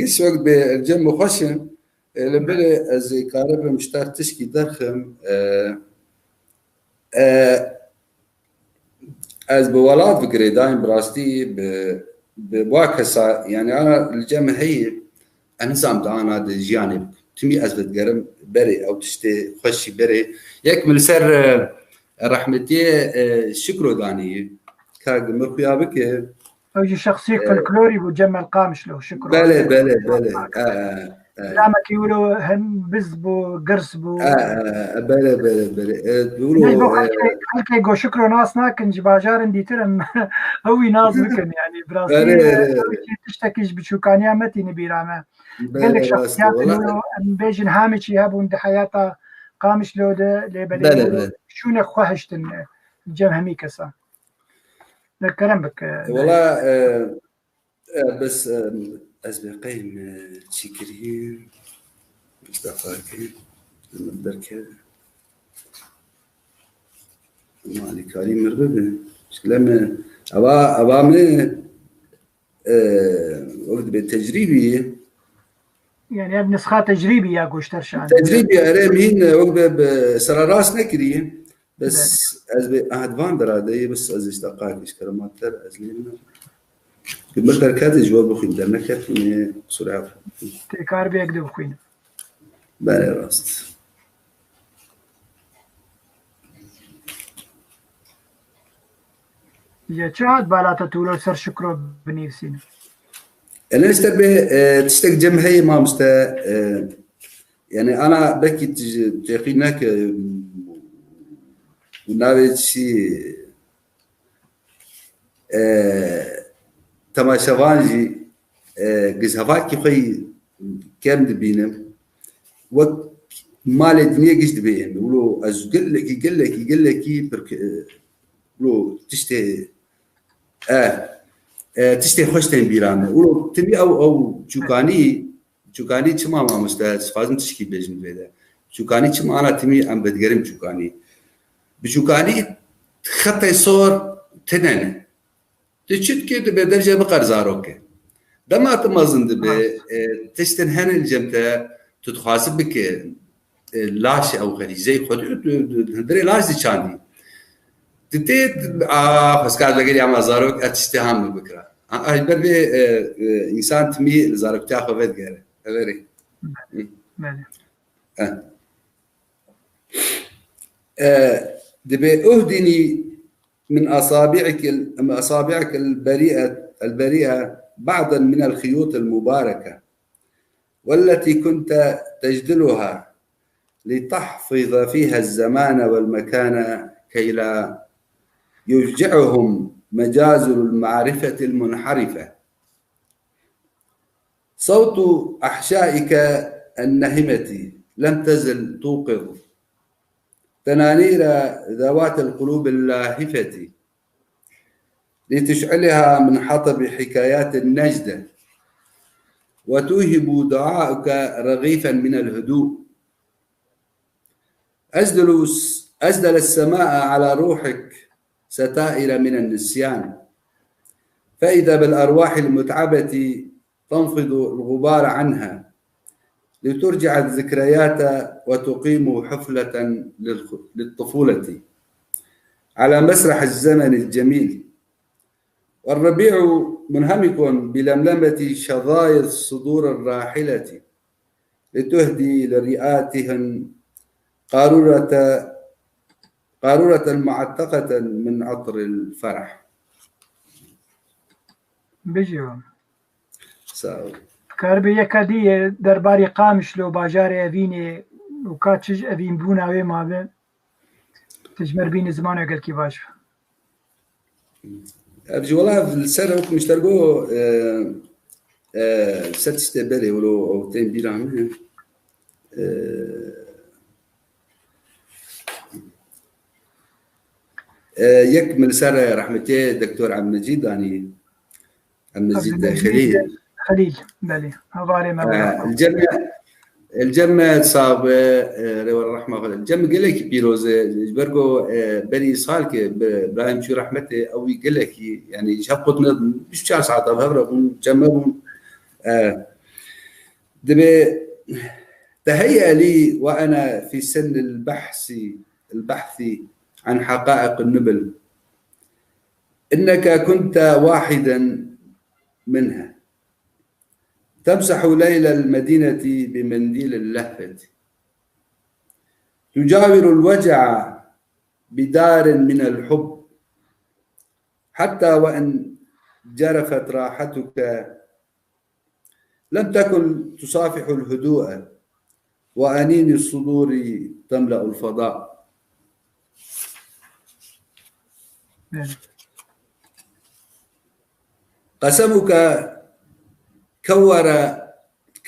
قش وقت بالجم خشن لبلي زي كارب مشتار تشكي درخم از بولاد فكري دايم براستي بواكسا يعني انا الجم هي انظام دانا جانب تمي از بتقرم بري او تشتي خشي بري يكمل سر رحمتي شكرو داني كاغ مخيا بك اوجي شخصيك فلكلوري وجمع القامش له شكرا بله كلامك يقولوا هم بزبو قرصبو بله بيقولوا حلقة يقول شكرا ناسنا كنج باجار اندي ترم هوي ناز مكن يعني براسي تشتكيش بشوكانيا متي نبيرامه قال لك شخصيات انه بيجن هامش يهبون دي حياته قامش لو ده لبلي شو خوهشتن الجمهمي كسا الكلام بك والله بس أسبقين تشكرين مصطفى المدركة مالي كريم مرغبة لما أبا من وقت بالتجريبي يعني نسخة تجريبي يا قوشتر شان تجريبي أرامين وقت بسراراس نكري بس أهدفان برادي بس أز اشتقاك إشكرمات تر أزلين المقدار كاتي جواب بخين درنا كاتي سرعة تكار بيقدر بخين بله راست يا شاد بالاتا تولو سر شكرو بنيفسين أنا استبه تشتك جمهي ما مستا يعني أنا بكي تقيناك ونابد شي تماشاوانجي قزهفاكي خوي كام دبينم وقت مال الدنيا قش دبين ولو از قل لك برك ولو تشتي تشتي خوشتين بيرانه ولو تبي او جوكاني تما ما مستاهل فازم تشكي بيجن بيدا جوكاني تما انا تمي ام بدقرم جوكاني بجوكاني خطي صور تنن تشت كده بدرجه بقر زاروكه دما تمازن دبي تشتنهن الجمتا تتخاسب بك لاش او غادي زي خد هندري لاش دي شاندي تتيت بس قاعد لقيت ما زاروك اتشتهم بكره هاي بربي انسان تمي زاروك تاخذ فد غير غيري دبي اهدني من اصابعك البريئه بعضا من الخيوط المباركه والتي كنت تجدلها لتحفظ فيها الزمان والمكان كي لا يفجعهم مجازر المعرفة المنحرفة. صوت أحشائك النهمة لم تزل توقظ تنانير ذوات القلوب اللاهفة لتشعلها من حطب حكايات النجدة وتوهب دعاءك رغيفا من الهدوء. أسدل السماء على روحك ستائر من النسيان فإذا بالأرواح المتعبة تنفض الغبار عنها لترجع الذكريات وتقيم حفلة للطفولة على مسرح الزمن الجميل. والربيع منهمك بلملمة شظايا الصدور الراحلة لتهدي لرئاتهم قارورة معتقة من عطر الفرح. بجيهم ساو كاربي يكادي درباري قامش لو باجاري أبيني وكاتشج أبين بونا وي ما بين تجمر بين زمان أقل كيفاش أرجو والله في السنة وكم اشترقوا ست استقبالي ولو أو تين بيرام يكمل سنة رحمتي دكتور عبد المجيد يعني عبد المجيد خليل بلي هذا ما الجمع صاب روا الرحمة الجمع قال لك بيروز برجو بني صالك إبراهيم شو رحمته أو يقول لك يعني شافقتنا مش شاس ساعات هبرة جمعهم دبي تهيأ لي وأنا في سن البحث عن حقائق النبل إنك كنت واحدا منها تمسح ليل المدينة بمنديل اللهفة تجاور الوجع بدار من الحب حتى وإن جرفت راحتك لم تكن تصافح الهدوء وأنين الصدور تملأ الفضاء. قسمك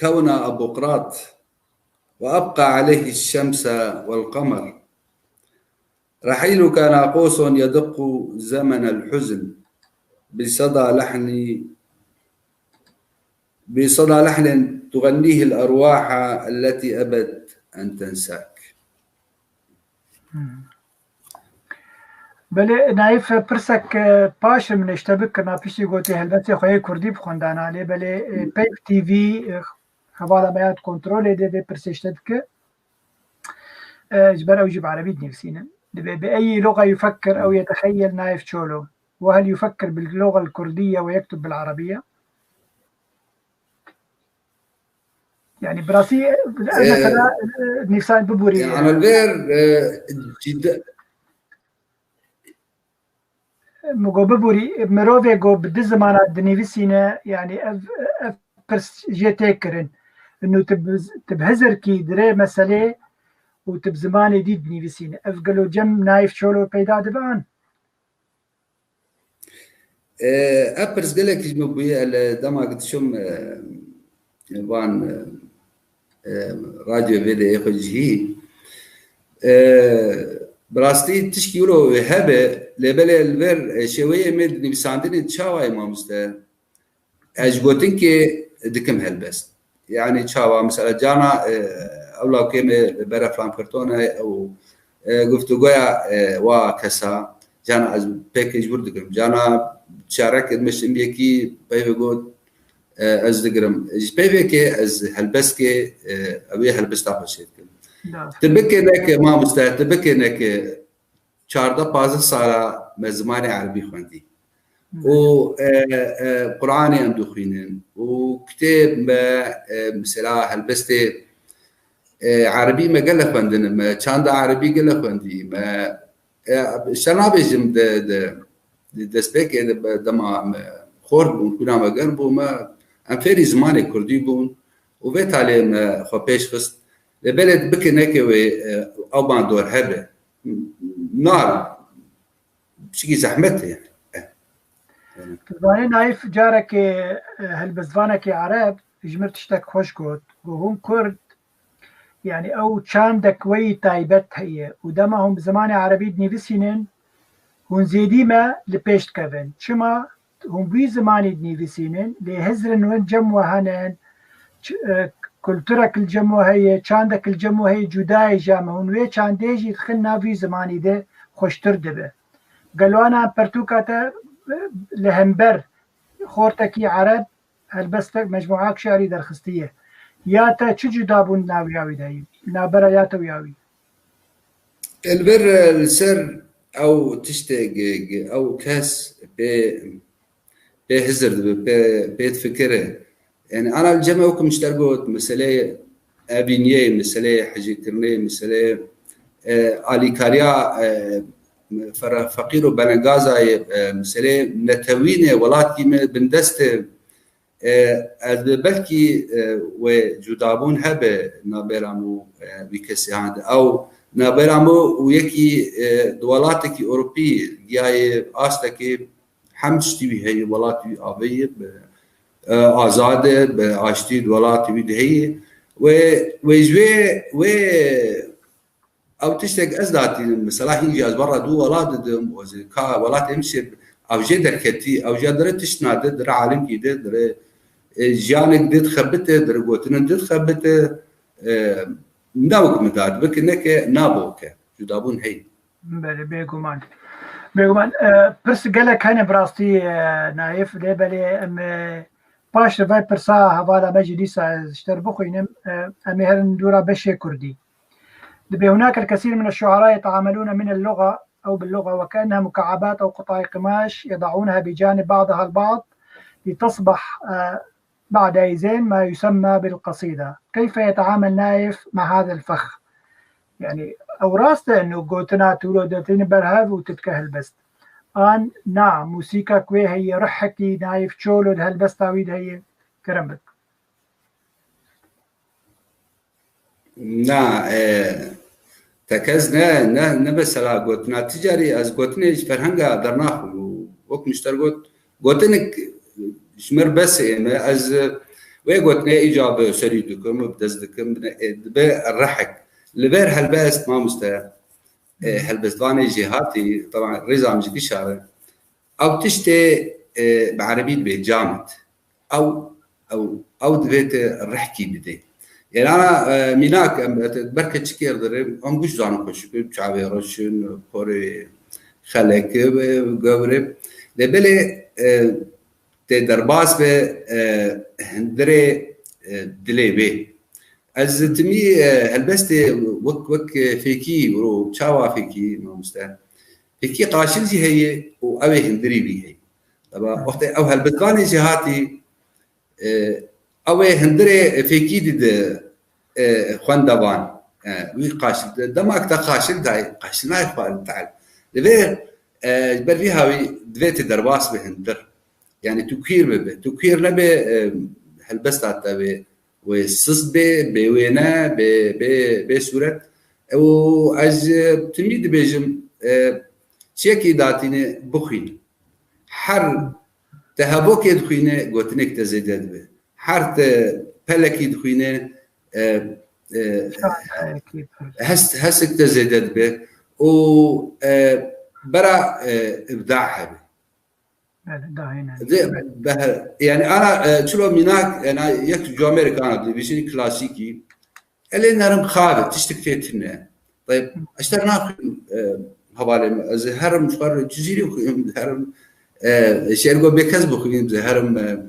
كون أبوقراط وأبقى عليه الشمس والقمر رحيلك ناقوس يدق زمن الحزن بصدى لحن تغنيه الأرواح التي أبت أن تنساك. بله نایف پرسک پاش من اشتبک نافیشی گوته هلبته خوی کردی بخوندن علی بله پیپ تی وی حوالا بیاد کنترل ده به پرس اشتبک جبر أوجب عربي نفسينا بأي لغة يفكر أو يتخيل نايف تشولو وهل يفكر باللغة الكردية ويكتب بالعربية؟ يعني براسي مثلا نفسان ببوري يعني غير جدا مگو ببوری مروه گو بده زمانه دنیویسینه يعني اف پرس جيته کرن انه تبهزر کی دره مسئله و تب زمانه دي دنیویسینه اف قالو جم نايف شولو پیدا دبان ابرز قال لك جمبويه دما قلت شم وان راديو فيديو يخجي براستي تشكي له هبه لبله البر شويه مد نبساندين تشاواي ما مسته اجبوتين كي دكم هلبس يعني تشاوا مثلا جانا اولا كيمه برا فرانكفورتونه او قفتو قويا وكسا جانا از باكيج بردكم جانا تشارك مش امبيكي بيقول از دگرم جبه که از هلبسکه اوی هلبستا باشید تبکه نک ما مستعد تبکه نک 14-15 سال زمان عربي خوندي و قرآني ام دخينن وكتاب مثلا هلبستي عربي ما قال خوندن ما كان عربي قال خوندي ما شنابجم دسبك دما خورد بون كنا ما قربو ما ام فيري زماني كردي بون وبالتالي ما خو بيش خست لبلد بكي نكوي او بان دور هبه نار بشكل زحمته يعني كزاني نايف جارك هالبزفانك عرب جمرت تشتك خوش كوت وهم كرد يعني او شاندك وي تايبت هي ودما هم بزمان عربي دنيفسينن هون زيدي ما لبيشت كفن شما هم بي زماني دنيفسينن لهزرن وين جمو هنن كلترك الجمو هي شاندك الجمو هي جداي جامع هون وي شانديجي دخلنا في زماني ده خوشتر دبه قالوا انا برتوكاتا لهمبر خورتكي عرب هلبستك مجموعات شعري درخستيه ياتا تشجي دابون ناوياوي دايم نابرا ياتا وياوي البر السر او تشتاق او كاس بهزر بيت فكره يعني انا الجمع وكم اشترقوت مسألة ابينيه مسألة حجي كرني مسألة آلي كاريا فقير وبنغازا مسألة نتوينه ولاتي بندست بلكي وجدابون هبه نابرامو بكسي هاند او نابرامو ويكي دولاتك اوروبي جاي اصلك حمشتي هي ولاتي ابي آزاده باشتي دولاتي هي ويجوي و او تشتاق ازداتي مثلا هيجي از برا دو ولاد دم وزكا ولات امشي او جدر كتي او جدر تشنا در عالم كي در جانك دد خبته در قوتن دد خبته ناوك مداد بك انك نابوك جدابون هي بله بيغمان برس قالك هنا براستي نايف لبلي ام باش باي برسا هذا مجلس اشتر بخوينم ام هرن دورا بشي كردي هناك الكثير من الشعراء يتعاملون من اللغة أو باللغة وكأنها مكعبات أو قطع قماش يضعونها بجانب بعضها البعض لتصبح بعد أيزين ما يسمى بالقصيدة. كيف يتعامل نايف مع هذا الفخ؟ يعني أو راسته أنه قوتنا تولدتين برهاف وتتكهل بست آن نعم موسيقى كوي هي رحكي نايف تشولد هالبست عويد هي كرمبك نا تكز نا بسلا قوتنا تجاري از قوتنيش فرهنگا درناخ وك مشتر قوتنك شمر بس از وي قوتنا اجابه سريدكم بدزدكم بالرحك لبير هالبست ما مستوى هالبستاني جهاتي طبعا رضا مجدي شارع او تشتي بعربي بجامت او دبيت الرحكي بدي يعني انا ميناك بركه شكير درم ام قش زانو كشكو شعبي رشن كوري خلك غورب لبلي تدرباس به هندري دلي به از تمي هلبستي وك فيكي ورو تشاوا فيكي ما مستان فيكي قاشل جي هي واوي هندري بي هي طبعا وقت او هلبتاني جهاتي او هندري فيكي دد خوندبان وي قاشل دماك تا قاشل داي قاشل ما يخوان تعال لبير بري هاوي دفيت درباس بهندر يعني تكوير نبي هلبستا تبي وسس بوينا بصورة وأز تميد بيجم شيكي داتينه بخين حر تهبوك يدخينه قوتنك تزيدد به حر بلك يدخينه هسك تزيدد به و برا إبداعها به يعني انا شلون ميناك انا يك جو امريكان ديفيشن كلاسيكي اللي نرم خابه تشتكتنا طيب اشترنا حوالي زهرم فر جزيري هرم شرقو بكسبو خيم زهرم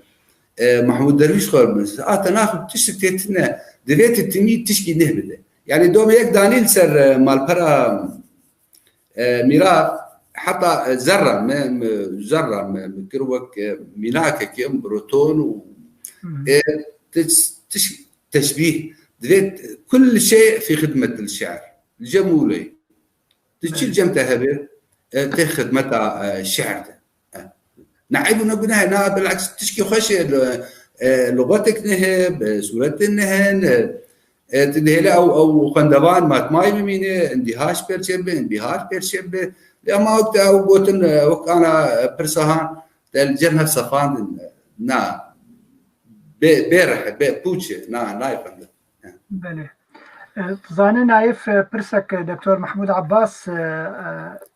محمود درويش خور بس تناخذ تشتكتنا دبيت التميد تشكي نهبده يعني دوم يك دانيل سر مال برا ميراث حتى ذره مكروك ميناك كيم بروتون و تشبيه دبيت كل شيء في خدمه الشعر الجمولي تشي جمتها به خدمتها الشعر نعيب ونقولها هنا بالعكس تشكي خوش لغتك نهب سورة النهن تدهلا او خندبان مات ماي بمينه اندهاش بيرشبه انبهار بيرشبه لما وقت او قوتن وقت انا برسهان الجنة صفان نا بيرح بوتشه نا يفند بله تزاني نايف برسك دكتور محمود عباس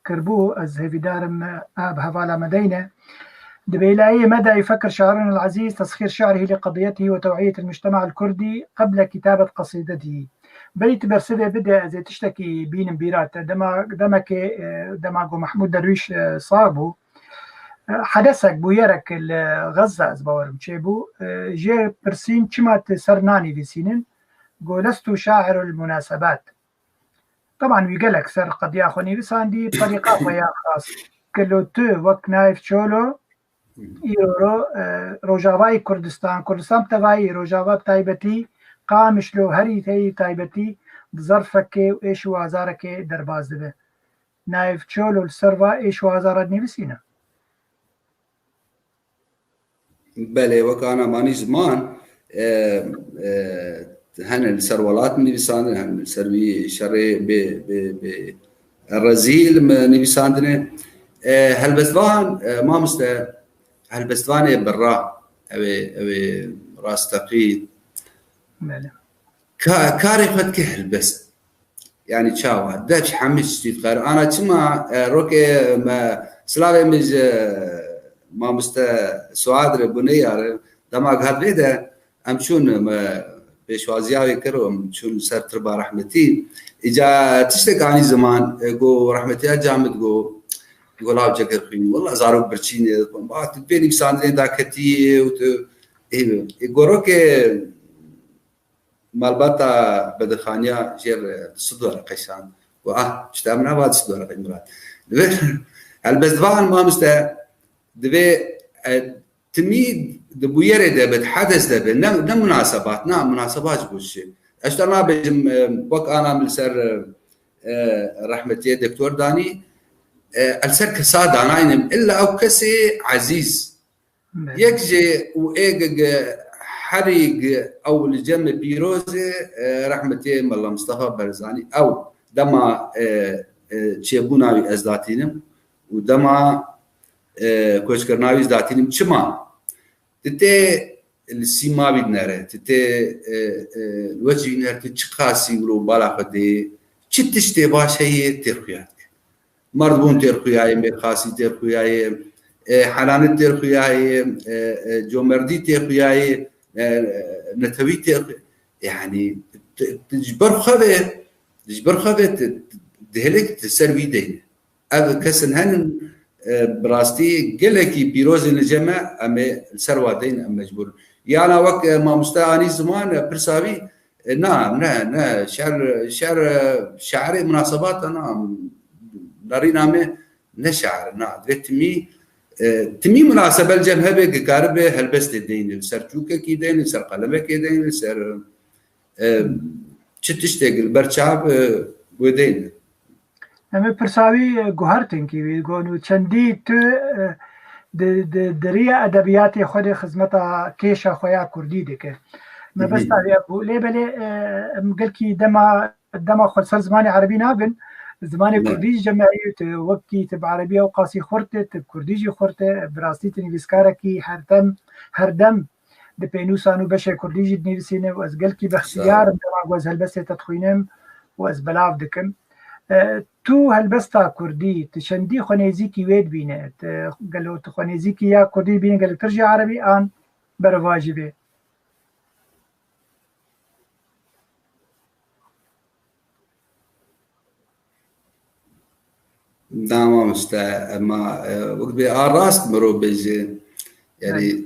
كربو از هفيدارم اب هفالا مدينه دبي أي مدى يفكر شاعرنا العزيز تسخير شعره لقضيته وتوعية المجتمع الكردي قبل كتابة قصيدته بيت برسبة بدأ زي تشتكي بين بيرات دماغ محمود درويش صابو حدثك بويرك غزة أزبور مشيبو جي برسين كما سرناني في سنين لست شاعر المناسبات طبعا ويقلك سر قد ياخوني بس عندي طريقة ويا خاص كلو تو وك نايف شولو ایرو روجاوای کردستان تبعی روجاوا تایبتی قامش لو هری تی تایبتی ظرفك ايش وازارك درباز به نايف تشولو السروا ايش وازارد نيفسينا بله وكان ماني زمان هن السروالات نيفسان هن السروي شري ب الرزيل نيفساندنا هالبسوان ما مست هالبستواني برا أبي راستقيد كاري فتك هالبست يعني تشاوه داش حمش تتقار أنا كما روكي ما سلالة مج ما مست سعاد ربونية دماغ هالبيدا أمشون ما بشوازياوي كرو أمشون سر تربى رحمتي إجا تشتك عني زمان جو رحمتي جامد جو يقول ها جكر خيم والله زارو برشيني ما تبيني بساندين داكتي وت يقولوا كي مالباتا بدخانيا جير صدور قيسان اشتامنا بعد صدور قيمرات البزبان ما مستا دبي تميد دبويره ده بتحدث ده نم مناسبات مناسبات بوشي اشترنا بجم بق انا من سر رحمتي دكتور داني السرك صاد عناينم إلا أو كسي عزيز يكجي وإيج حريق أو الجمع بيروزي رحمتي مالله مصطفى برزاني أو دما تشيبوناوي أزداتينم ودما كوشكرناوي أزداتينم شما تتي السيماوي نره تتي الوجه نره تشخاصي ولو بالا خدي تشتشتي باش هي ترخيات مردون ترخياي مرخاصي ترخياي حلانت ترخياي جومردي ترخياي نتوي ترخياي يعني تجبر خبت دهلك تسروي دين هذا كسن هن براستي قلكي بيروز الجمع أما السروا دين أما مجبور يعني وقت ما مستعاني زمان برساوي نا شعر مناسبات أنا نارينامه نشعر تمي مناسبة الجمهة بقاربه هالبست الدين سرچوكه كي دين سر قلمه كي دين سر تشتغل برچاب ودين اما برساوي جوهرتن كي يقولوا چندي دريا ادبيات خود خدمتا كيشا خويا كردي دك ما بس ابو لي بلي مقلكي دما خد سر زماني عربي نابن زماني كرديج جمعية وكي تبع عربية وقاسي خورته تب كرديجي خورته براستي تنفيسكاركي هردم دبينو سانو بشا كرديجي دنيفسينه وازقلكي باختيار دماغ واز هلبسة تدخوينم واز بلاف دكم تو هلبستا كردي تشندي خونيزيكي ويد بينه قالوا تخونيزيكي يا كردي بينه قالوا ترجع عربي آن برواجبه نعم ما وقت راست مرو بيجي يعني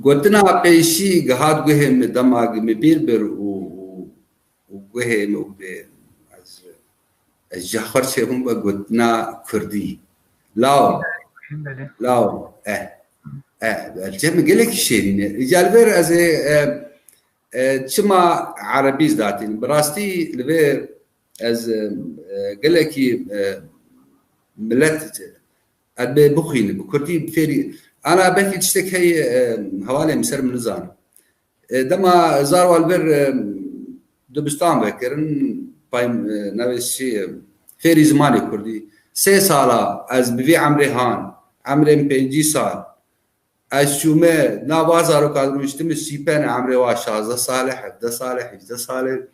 قلتنا بيشي قهاد قهم دماغ مبيربر وقهم الجهر شيء هم قلتنا كردي لاو الجمع قال لك شيء رجال از شما عربي ذاتي براستي لبير از قال لك ملت بخين بكردي بفيري انا بحكي تشتك هي حوالي مسر من زان دما زار والبر دبستان بكرن بايم نوشي فيري زماني كردي 3 سالا از بفي عمري هان عمري 5 سال الشومه نوازارو كادروشتم سيبان عمري وا 16 سال 17 سال 18 سال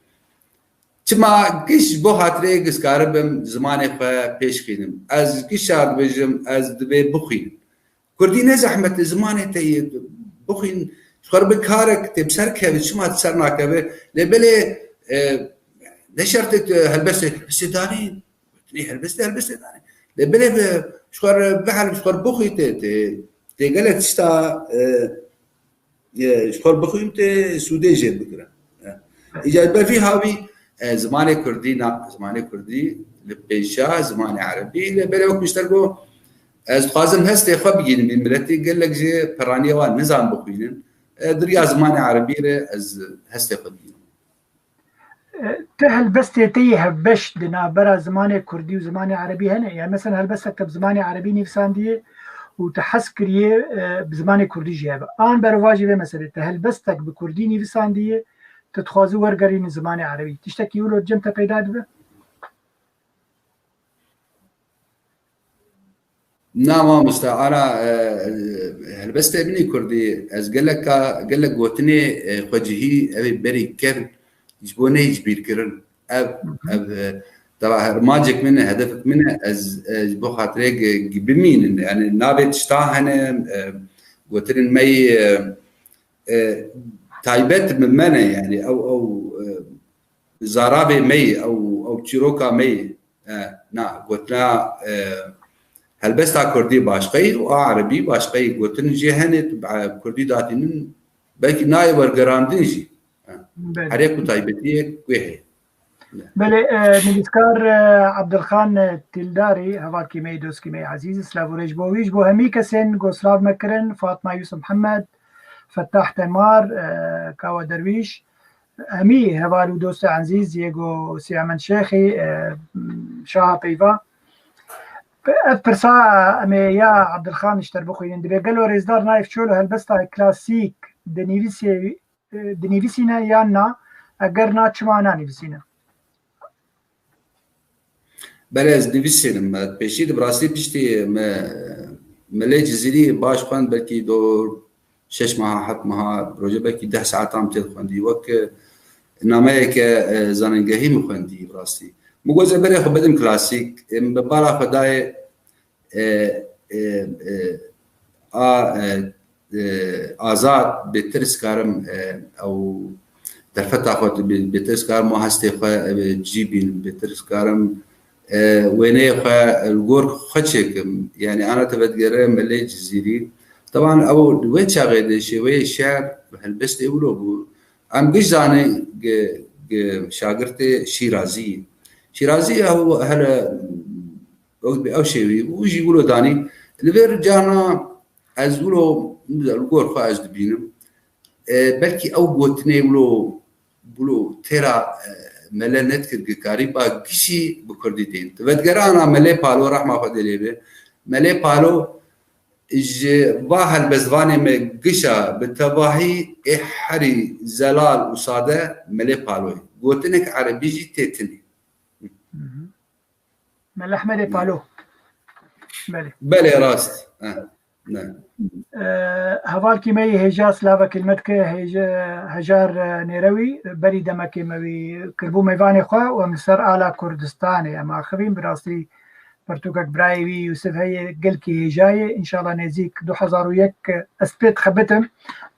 چما كش بو خاطري كس كاربم زماني خا پیش خينم از كشاد بجم از دبي بخين كردي نزحمت زماني تي بخين خرب كارك تبسر كيف شما تسرنا كيف لبلي نشرت هلبست داني هلبست داني لبلي شخر بحال شخر بخي تي قالت تشتا شخر بخي انت سودي جيب بكره اجا في هاوي زماني كردي زماني كردي لبيشا زماني عربي لبلي وقت مشتركوا از خازم هست خو بگین من ملتی قال لك جي برانيه وان نظام بخوينن دريا زماني عربي از هست خو بگین تهل بس تيه بش دنا برا زماني كردي وزماني عربي هنا يعني مثلا هل بس كتب زماني عربي نفسانديه وتحس كريه بزماني كردي جيبه ان برواجي مثلا تهل بستك بكردي نفسانديه تتخوزو ورقرين زماني عربي تشتكي ولو جمت پیدا دبه نعم مستا انا هلبست ابني كردي از قال لك وطني خوجهي ابي بري كر يجبوني يجبير كرن اب طبعا رماجك منه هدفك منه از بو خاطري بمين يعني نابت شتاهن وطن مي تايبت من منه يعني او زارابي مي او تشيروكا مي نا قلتنا هلبستا كردي باشقي وعربي باشقي قلتن جهنت كردي داتين بلكي ناي ورقراندين جي عليكم تايبتيه وهي بله نذكر عبد الخان تلداري هوا كيمي دوس كيمي عزيز سلافوريج بويج بو همي كسن غوسلاف مكرن فاطمه يوسف محمد فتاح تمار كاوا درويش همي هوا دوست عزيز يجو سيامن شيخي شاه بيفا فرصة أمي يا عبد الخان اشتر بخوي ندري قالوا ريزدار نايف شولو هالبستا كلاسيك دنيفيسينا يانا أجرنا شمانا نيفيسينا بلاز ديفيسينا بيشيد براسي بيشتي ملي جزيري باش خوان بلكي دور 6 ماه حط مها بروجي بلكي 10 ساعات عم تلخوندي وك انما هيك زاننجهي مخوندي براسي مجوز بري خو بدم كلاسيك ببالا خداي آزاد بترس كارم او درفتا خو بترس كارم هستي خو جيبين بترس كارم ويني خو الجور خشك يعني انا تبدغره ملي جزيري طبعا او وين شاغد شويه الشعر هلبست يقولوا ام جزاني شاغرتي شيرازي هو هلا او شيء ويجي يقولوا داني الفير جانا از يقولوا الجور خاز دبينم بلكي او قوتني يقولوا ترى ملنت كاريبا كشي بكرديتين تبدغرانا ملي بالو رحمه خدليبه ملي بالو واهل بزواني ما قشا بالتباهي احري زلال وصاده ملي بالو قوتنك عربي جي تيتني ملح ملي بالو بلي راست نعم هفالكي مي هجا سلاوا كلمتك هجار نيروي بري دمكي مي كربو ميفاني خوا ومصر على كردستاني اما خبين براسي برتوكك برايوي يوسف هي قلكي هجاي ان شاء الله نزيك 2001 اسبيت خبتم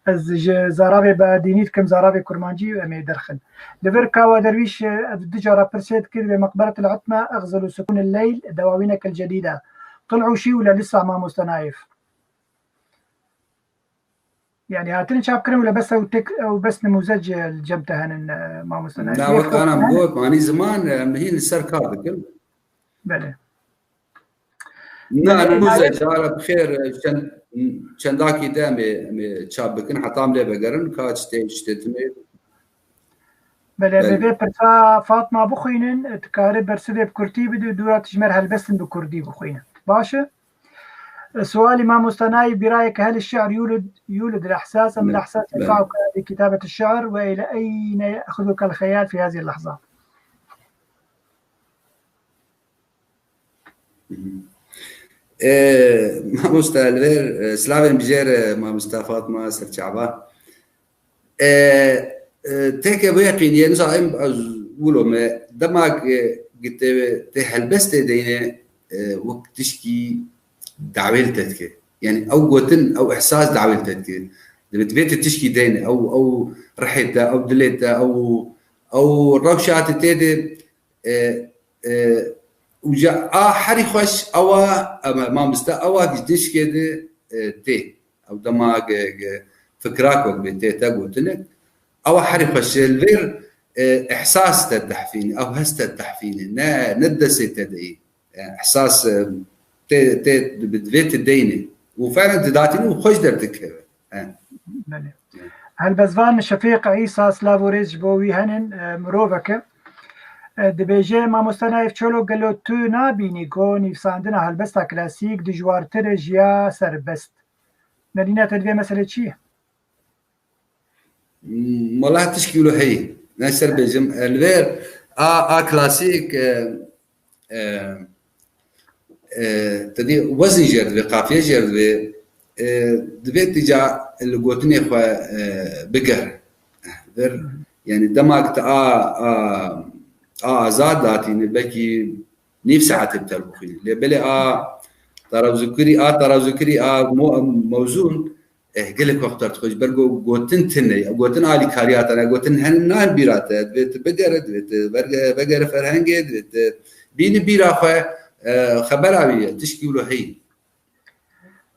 از زارابي بادينيت كم زارابي كرمانجي وامي درخن دفر كاوا درويش دجارة برسيد كده بمقبرة العتمة اغزلوا سكون الليل دواوينك الجديدة طلعوا شي ولا لسه ما مستنايف يعني هاتين شاب كرم ولا بس أو بس نموذج الجمته هن ما مستناي لا وقت أنا مقول ماني زمان هي السر كارد كل بله لا نموذج على بخير شن ذاك دامي شاب كن حطام لي بقرن كاتش تتمي بله ببي برتا فاطمة بخوينن تكاري برسبة بكرتي بدو دورة تجمر هالبسن بكردي بخوينن باشا سؤالي ما مستناي برأيك هل الشعر يولد الإحساس أم الإحساس يدفعك لكتابة الشعر وإلى أين يأخذك الخيال في هذه اللحظات؟ ما مستهلر سلافين بجير ما مستفاد ما سرچعبا تك بيقين ينزع ام ولو ما دماغ قلت تهلبست دينا وقت تشكي دعويلتك يعني او قوتن او احساس دعويلتك بتبيت تشكي دينا او رحيته او دليته او روشات تيدي وجا حري خوش او ما مستا او قديش كده تي او دماغ فكراك وبيتي تقوتنك او حري خوش الفير احساس تدحفيني او هست تدحفيني ندس تدعي احساس تي بدفيت الديني وفعلا تداتني وخوش درتك هل بزفان شفيق عيسى سلافوريز بوي هنن مروفك دبیجه ما مستنایف چلو گلو تو نبینی کو نیفساندن هلبستا کلاسیک دجوارتر جیا سربست نرينا تدوي مسألة چیه؟ والله تشكيله هي نشر بجم الفير كلاسيك تدي وزن جرد قافية جرد دبيت تجا اللي قوتني خوا بقر يعني دماغ تا آزاد داتي نبكي نيف ساعات بتلبخي لبلي ترى ذكري موزون قلك وقت تخرج برجو قوتن تني قوتن على كاريات أنا قوتن هنان بيرات بيت بقرة فرهنجة بيت بين بيرا خبر عبيه تشكي له هي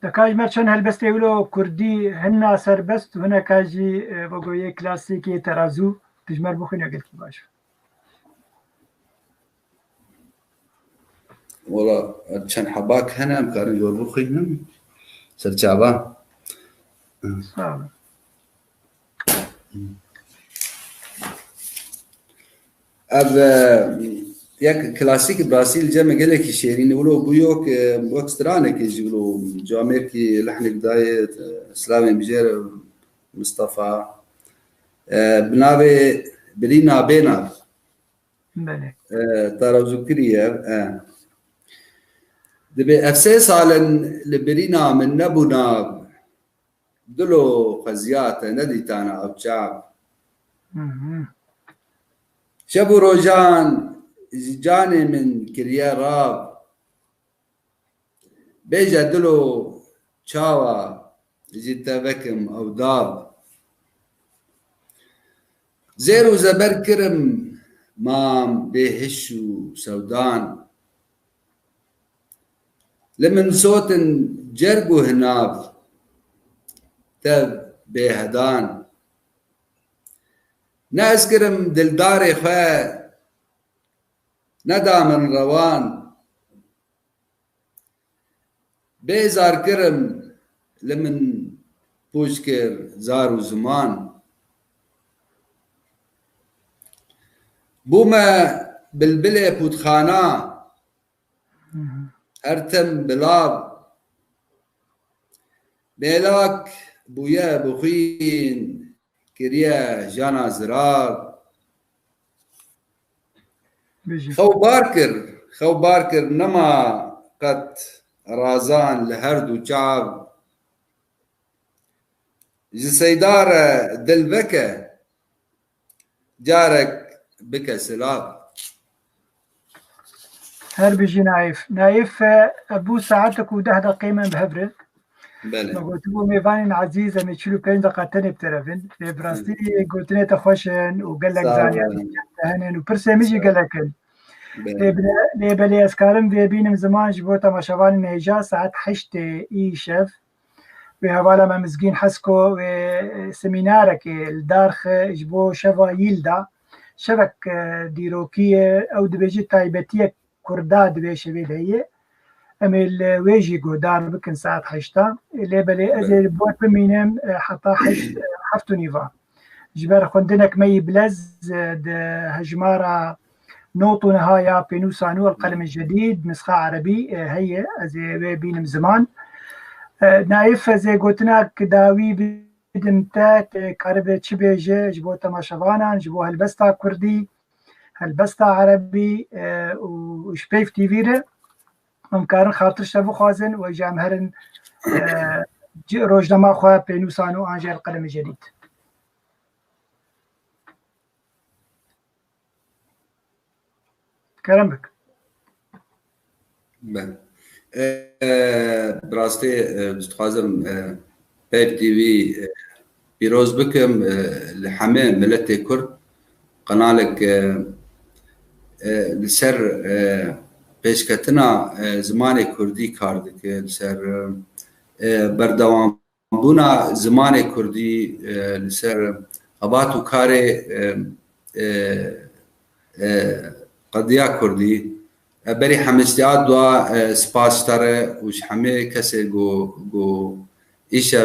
دكاج مرشان هالبست يقولوا كردي هنا سربست وهنا كاجي بقولي كلاسيكي ترازو تجمر بخني قلت باش والله عشان حباك هنا مكان يور بخينا سرچابا اب ياك كلاسيك برازيل جمع قال لك شيرين يقولوا بيوك وقت ترانك يقولوا جاميركي لحن بدايه اسلامي بجير مصطفى بنابي برينا بينا بله ترى ذكريه دبي افساس على لبرينا من نبونا دلو خزيات ندي تانا او شعب شبو روجان جاني من كريا راب بيجا دلو شاوا جيتا بكم او داب زيرو زبر كرم مام بيهشو سودان لمن صوت جربو هناب تب بهدان ناس كرم دلداري خا ندى من روان بيزار كرم لمن بوشكر زارو زمان بوما بلبلة بودخانا ارتم بلاب بيلاك بويا بخين كريا جانا زراب خو باركر نما قد رازان لهردو شعب جسيدار دلبكة جارك بك سلاب هل بيجي نايف ابو ساعتك وده دقيقة بهبرد بله قلت له ميفان عزيزة متشلو كاين دقة تاني بترفن في براستي قلت لي تخوشن وقال لك زاني هنن وبرسميجي قال لك لبلي اسكارم في بينم زمان جبوتا مشوان نيجا ساعات حشت اي شف وهوالا ما مزگین حسکو و سمیناره که الدارخ جبو شوا یلدا شبك ديروكية أو دبيجي تايبتية كردا دبيش بيدهية أميل ويجي قدار بكن ساعة حشتا اللي بلي أزي بوات بمينم حتى حفتو نيفا جبار خندنك مي بلز هجمارة نوطو نهاية بينوسانو القلم الجديد نسخة عربي هي أزي بينم زمان نايف أزي قوتنا كداوي بدمتات كاربة تشبيجة جبو تماشفانا جبو هلبستا كردي هلبستا عربي وشبيف تيفيرة ممكن خاطر شافو خازن وجام هرن روجنما خواه بينوسانو آنجا القلم الجديد. كلام بك. بله. براستی بستخازم بيب تي في بيروز بكم لحماه ملتي كرد قنالك لسر بيشكتنا زماني كردي كاردك لسر بردوام بونا زماني كردي لسر أباتو كاري قضية كردي بري حمستيات دوا سپاس تره وش همه کسی گو ایشه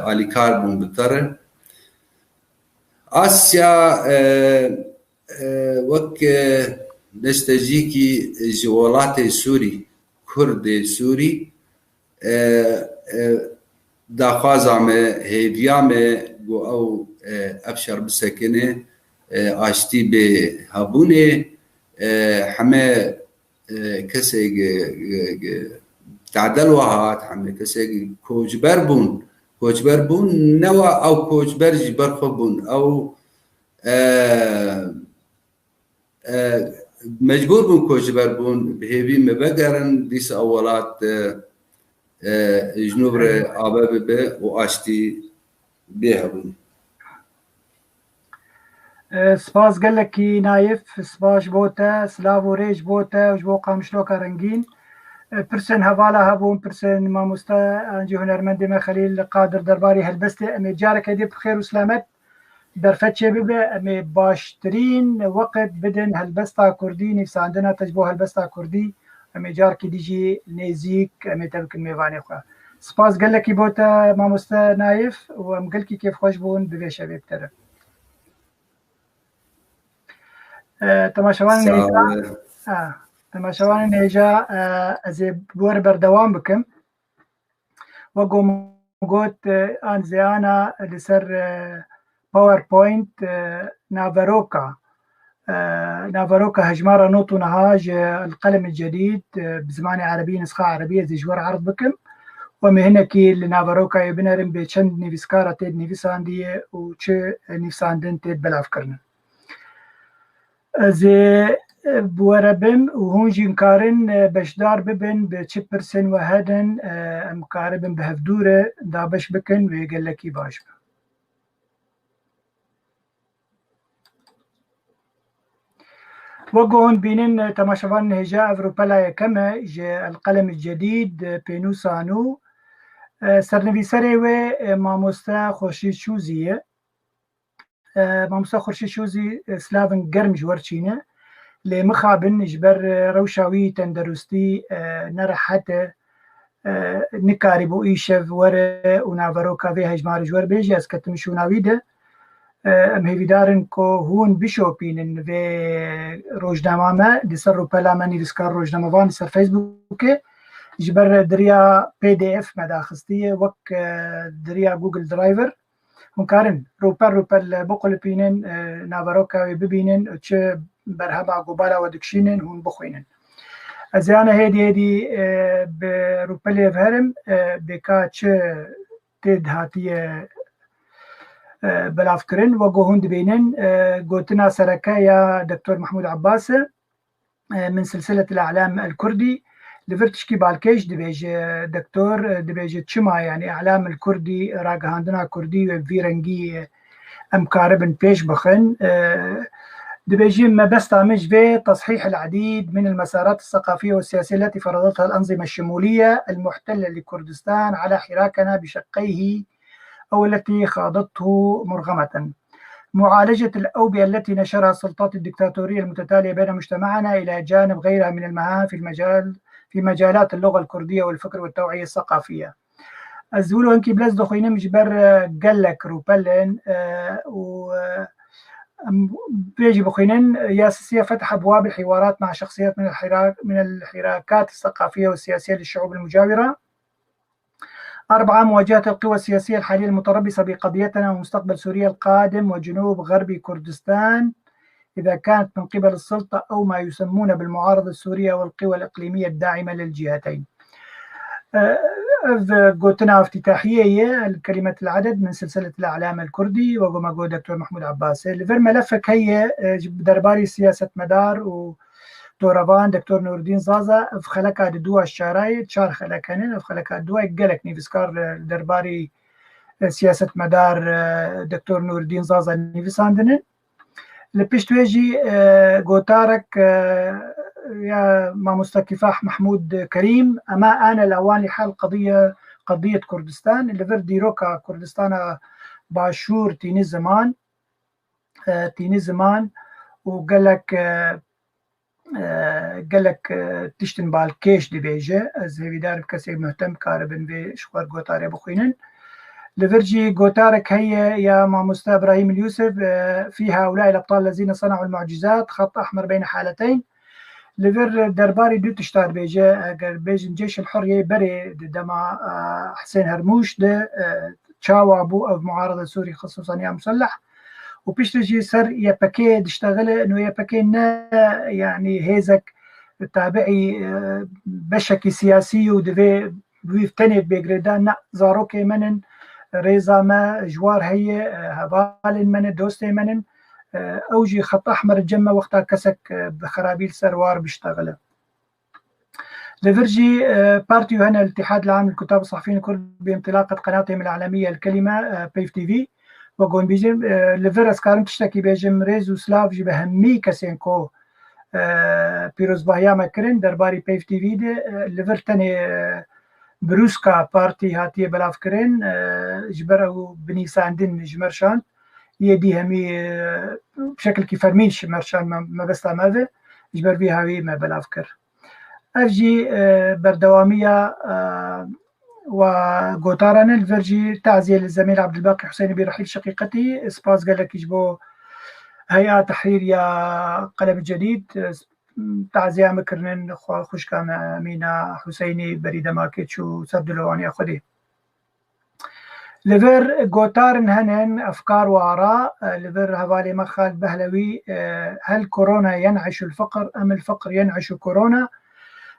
آلی کار بون بتره آسیا وک نستجیکی جوالات سوری کرد سوری داخوازامه هیویامه گو او افشار بسکنه آشتی به هبونه همه کسی تعدل وهات همه کسی کوچبر بون نوا او کوچبر جبر خبون او مجبور بون کوچبر بون بهیوی مبگرن دیس اولات جنوب آبه به و آشتی به بون سپاس قالك نايف سپاس بوتا سلاو ريج بوتا وجبو قامشلوكا رنگين برسن هوالا هبون برسن ما مستا انجي هنرمندي ما خليل قادر درباري هلبستي امي جارك هدي بخير وسلامت درفتشي بيبا امي باشترين وقت بدن هلبستا كردي نفس عندنا تجبو هلبستا كردي امي جارك ديجي نيزيك امي تبك الميفاني خواه سپاس قالك بوتا ما مستا نايف ومقلكي كيف خوش بون ببيشا بيبتره تماشاوان نيجا ازي بور بردوام بكم وقوم قوت ان زيانا لسر باوربوينت نافاروكا هجمارة نوتو نهاج القلم الجديد بزمان عربي نسخة عربية زي جوار عرض بكم ومهنكي لنافاروكا يبنرم بچند نيفسكارة تيد نيفسان دي وچه نيفسان دين تيد بلافكرن زي بوربم وهونجي مكارن بشدار ببن بچه برسن وهدن مكاربن بهفدورة دابش بكن ويقال لكي باش وقون بينن تماشفان نهجاء أفروبالا يكما جي القلم الجديد بينوسانو سرنبي سريوه ماموستا خوشي شوزية ماموستا خوشي شوزي سلافن قرم جورشينه لمخابن جبر روشاوي تندرستي نرحته نكاربو إيشف ورا ونافروكا في هجمار جور بيجي أسكتمشوناوي ده ام هیویدارن که هون بشوپینن و روزنامه ما دیسر رو پلامانی دیسکار روزنامه وان دیسر فیسبوکه جبر دریا پی دی اف مداخستیه وک دریا گوگل درایور هون کارن روپر بقول بینن نافروکا ببینن چه برهبا قبالا و دکشینن هون بخوینن از یعنی هدی به روپلی فهرم بکا چه تد هاتیه بلافكرن وقوهون دبينن قوتنا سركا يا دكتور محمود عباس من سلسلة الأعلام الكردي لفرتشكي بالكيش دبيج دكتور دبيج تشما يعني أعلام الكردي راقهاندنا كردي وفيرنجي أمكاربن بيش بخن دبيجيم ما بستعمج في تصحيح العديد من المسارات الثقافية والسياسية التي فرضتها الأنظمة الشمولية المحتلة لكردستان على حراكنا بشقيه أو التي خاضته مرغمة. معالجة الأوبئة التي نشرها السلطات الدكتاتورية المتتالية بين مجتمعنا إلى جانب غيرها من المهام في مجالات اللغة الكردية والفكر والتوعية الثقافية. الزولو انكي بلاز دخوينم جبر قلك روبلن و بيجي بخينن ياسسية فتح أبواب الحوارات مع شخصيات من الحراكات الثقافية والسياسية للشعوب المجاورة. 4. مواجهة القوى السياسية الحالية المتربصة بقضيتنا ومستقبل سوريا القادم وجنوب غربي كردستان إذا كانت من قبل السلطة أو ما يسمون بالمعارضة السورية والقوى الإقليمية الداعمة للجهتين. قوتنا افتتاحية الكلمة العدد من سلسلة الأعلام الكردي وقوم دكتور محمود عباس الفر ملفك هي درباري سياسة مدار ودوربان دكتور نور الدين زازا في خلقها دوا الشراي تشار خلقهن في خلقها دوا قالك نيفسكار درباري سياسة مدار دكتور نور الدين زازا نيفساندن لبيشتويجي قوتارك يا ماموستا كفاح محمود كريم أما أنا الأوان لحل قضية كردستان اللي فردي روكا كردستان باشور تيني زمان وقال لك تشتن بالكيش دي بيجي از هيفي دارب كسي مهتم كاربن بشوار قوتاري بخوينن لفرجي قوتارك هي يا ماموستا إبراهيم اليوسف في هؤلاء الأبطال الذين صنعوا المعجزات خط أحمر بين حالتين لفر درباري دو تشتار بيجا بيجن جيش الحرية بري دما حسين هرموش ده تشاوى أبو أو معارضة سوري خصوصا يا مسلح وبيشتجي سر يبكي تشتغل إنه يبكي يعني هيزك تابعي بشكي سياسي ودفي بيفتني بجردان زاروكي منن ريزا ما جوار هي هبال منن دوستي منن أوجي خط أحمر الجمة وقتها كسك بخرابيل سروار بيشتغله لفرجي بارتيو هنا الاتحاد العام للكتاب الصحفيين الكرد بانطلاقة قناتهم العالمية الكلمة بيف تي في وقون بيجم لفرس كارم تشتكي بيجم ريزو سلاف جي بهمي كسينكو بيروز باهيا مكرن درباري بيف تي في دي لفرتني بروسكا بارتي هاتيه بلاف كرن جبرو بنيساندين جمرشان يدي همي بشكل كيف فرميش مرشان ما بستا ماذا جبر بيها هاوي ما بلافكر أرجي بردوامية وقوتارنا الفرجي تعزية للزميل عبد الباقي حسيني برحيل شقيقتي اسباس قال لك يجبو هيئة تحرير يا قلب الجديد تعزية مكرنن خوش كان أمينة حسيني بريد ماكيتش وسردلواني أخذي لفر قوتارن هنن أفكار وآراء لفر هوالي مخال بهلوي هل كورونا ينعش الفقر أم الفقر ينعش كورونا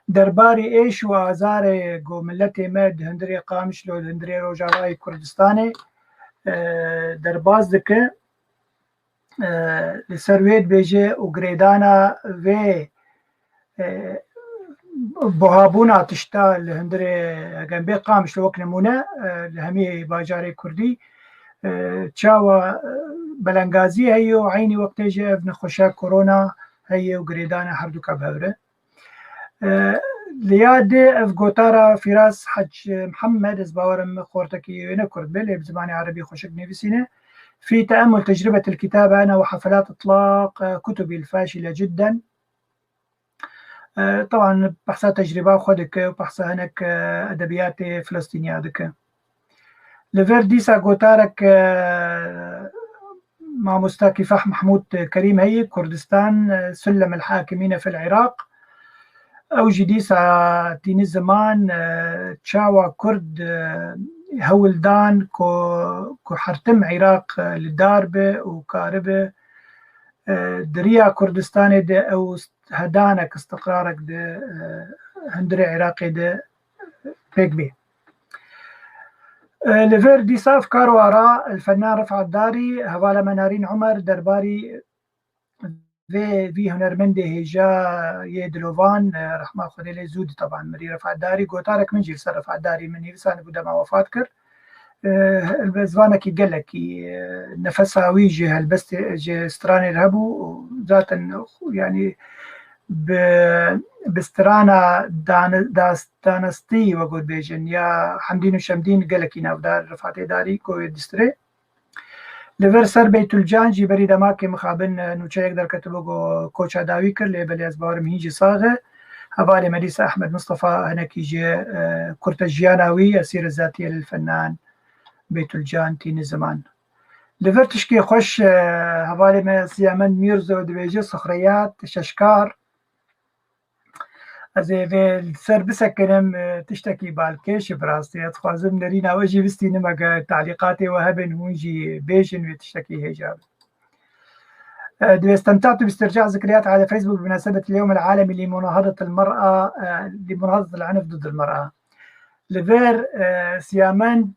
درباري إيش وآزار قو ملتي مد هندري قامش لو هندري روجاراي كردستاني درباز دك لسرويد بيجي وقريدانا في بوهابونا تشتا لهندري جنبي قامش لوك نمونة لهمي باجاري كردي تشاوى بلنغازي هيو عيني وقت جاء ابن خشاك كورونا هي وقريدانا حردوك بهوره ليادة افقوتارا فراس حج محمد ازباورم خورتكي نكرد بلي بزماني عربي خشك نفسينه في تأمل تجربة الكتابة أنا وحفلات إطلاق كتبي الفاشلة جدا. طبعا بحثها تجربة وخدك وبحثها هناك أدبيات فلسطينية دك لفرديسا قوتارك مع مستكفاح محمود كريم هي كردستان سلم الحاكمين في العراق أو جديسة تيني زمان تشاوى كرد هولدان كو حرتم عراق للداربة وكاربة دريا كردستاني دي أو هدانك استقرارك دي هندري عراقي دي بيك بي لفير دي صاف كارو آراء الفنان رفعت داري هوالا منارين عمر درباري في هنرمندي هجا يدلوفان رحمة خدي لي زودي طبعا مري رفعت داري قوتارك من جيل سر رفعت داري من يلسان بودا ما وفات كر البزوانكي قالكي نفسها ويجي هالبست جي استراني رهبو ذاتا يعني بسترانا دانستي وقود بيجن يا حمدين وشمدين قالكي نافدار رفعتي داري كوي دستري لفر سر بيت الجانجي بريد ماكي مخابن نوچه يقدر كتبوغو كوچا داوي كر لبلي ازبارم هيجي صاغه هبالي مديسة أحمد مصطفى هناك يجي كرة الجياناوي السيرة الذاتية للفنان بيت الجان تين الزمان لفرتشكي خوش هبالي ما سيامن ميرزو دبيجي صخريات ششكار ازي في السر بسكنم تشتكي بالكيش براستي اتخوازم نرينا وجي بستي نمك تعليقاتي وهبن هونجي بيجن وتشتكي هجاب. استمتعت باسترجاع ذكريات على فيسبوك بمناسبة اليوم العالمي لمناهضة المرأة لمناهضة العنف ضد المرأة. لفير سيامند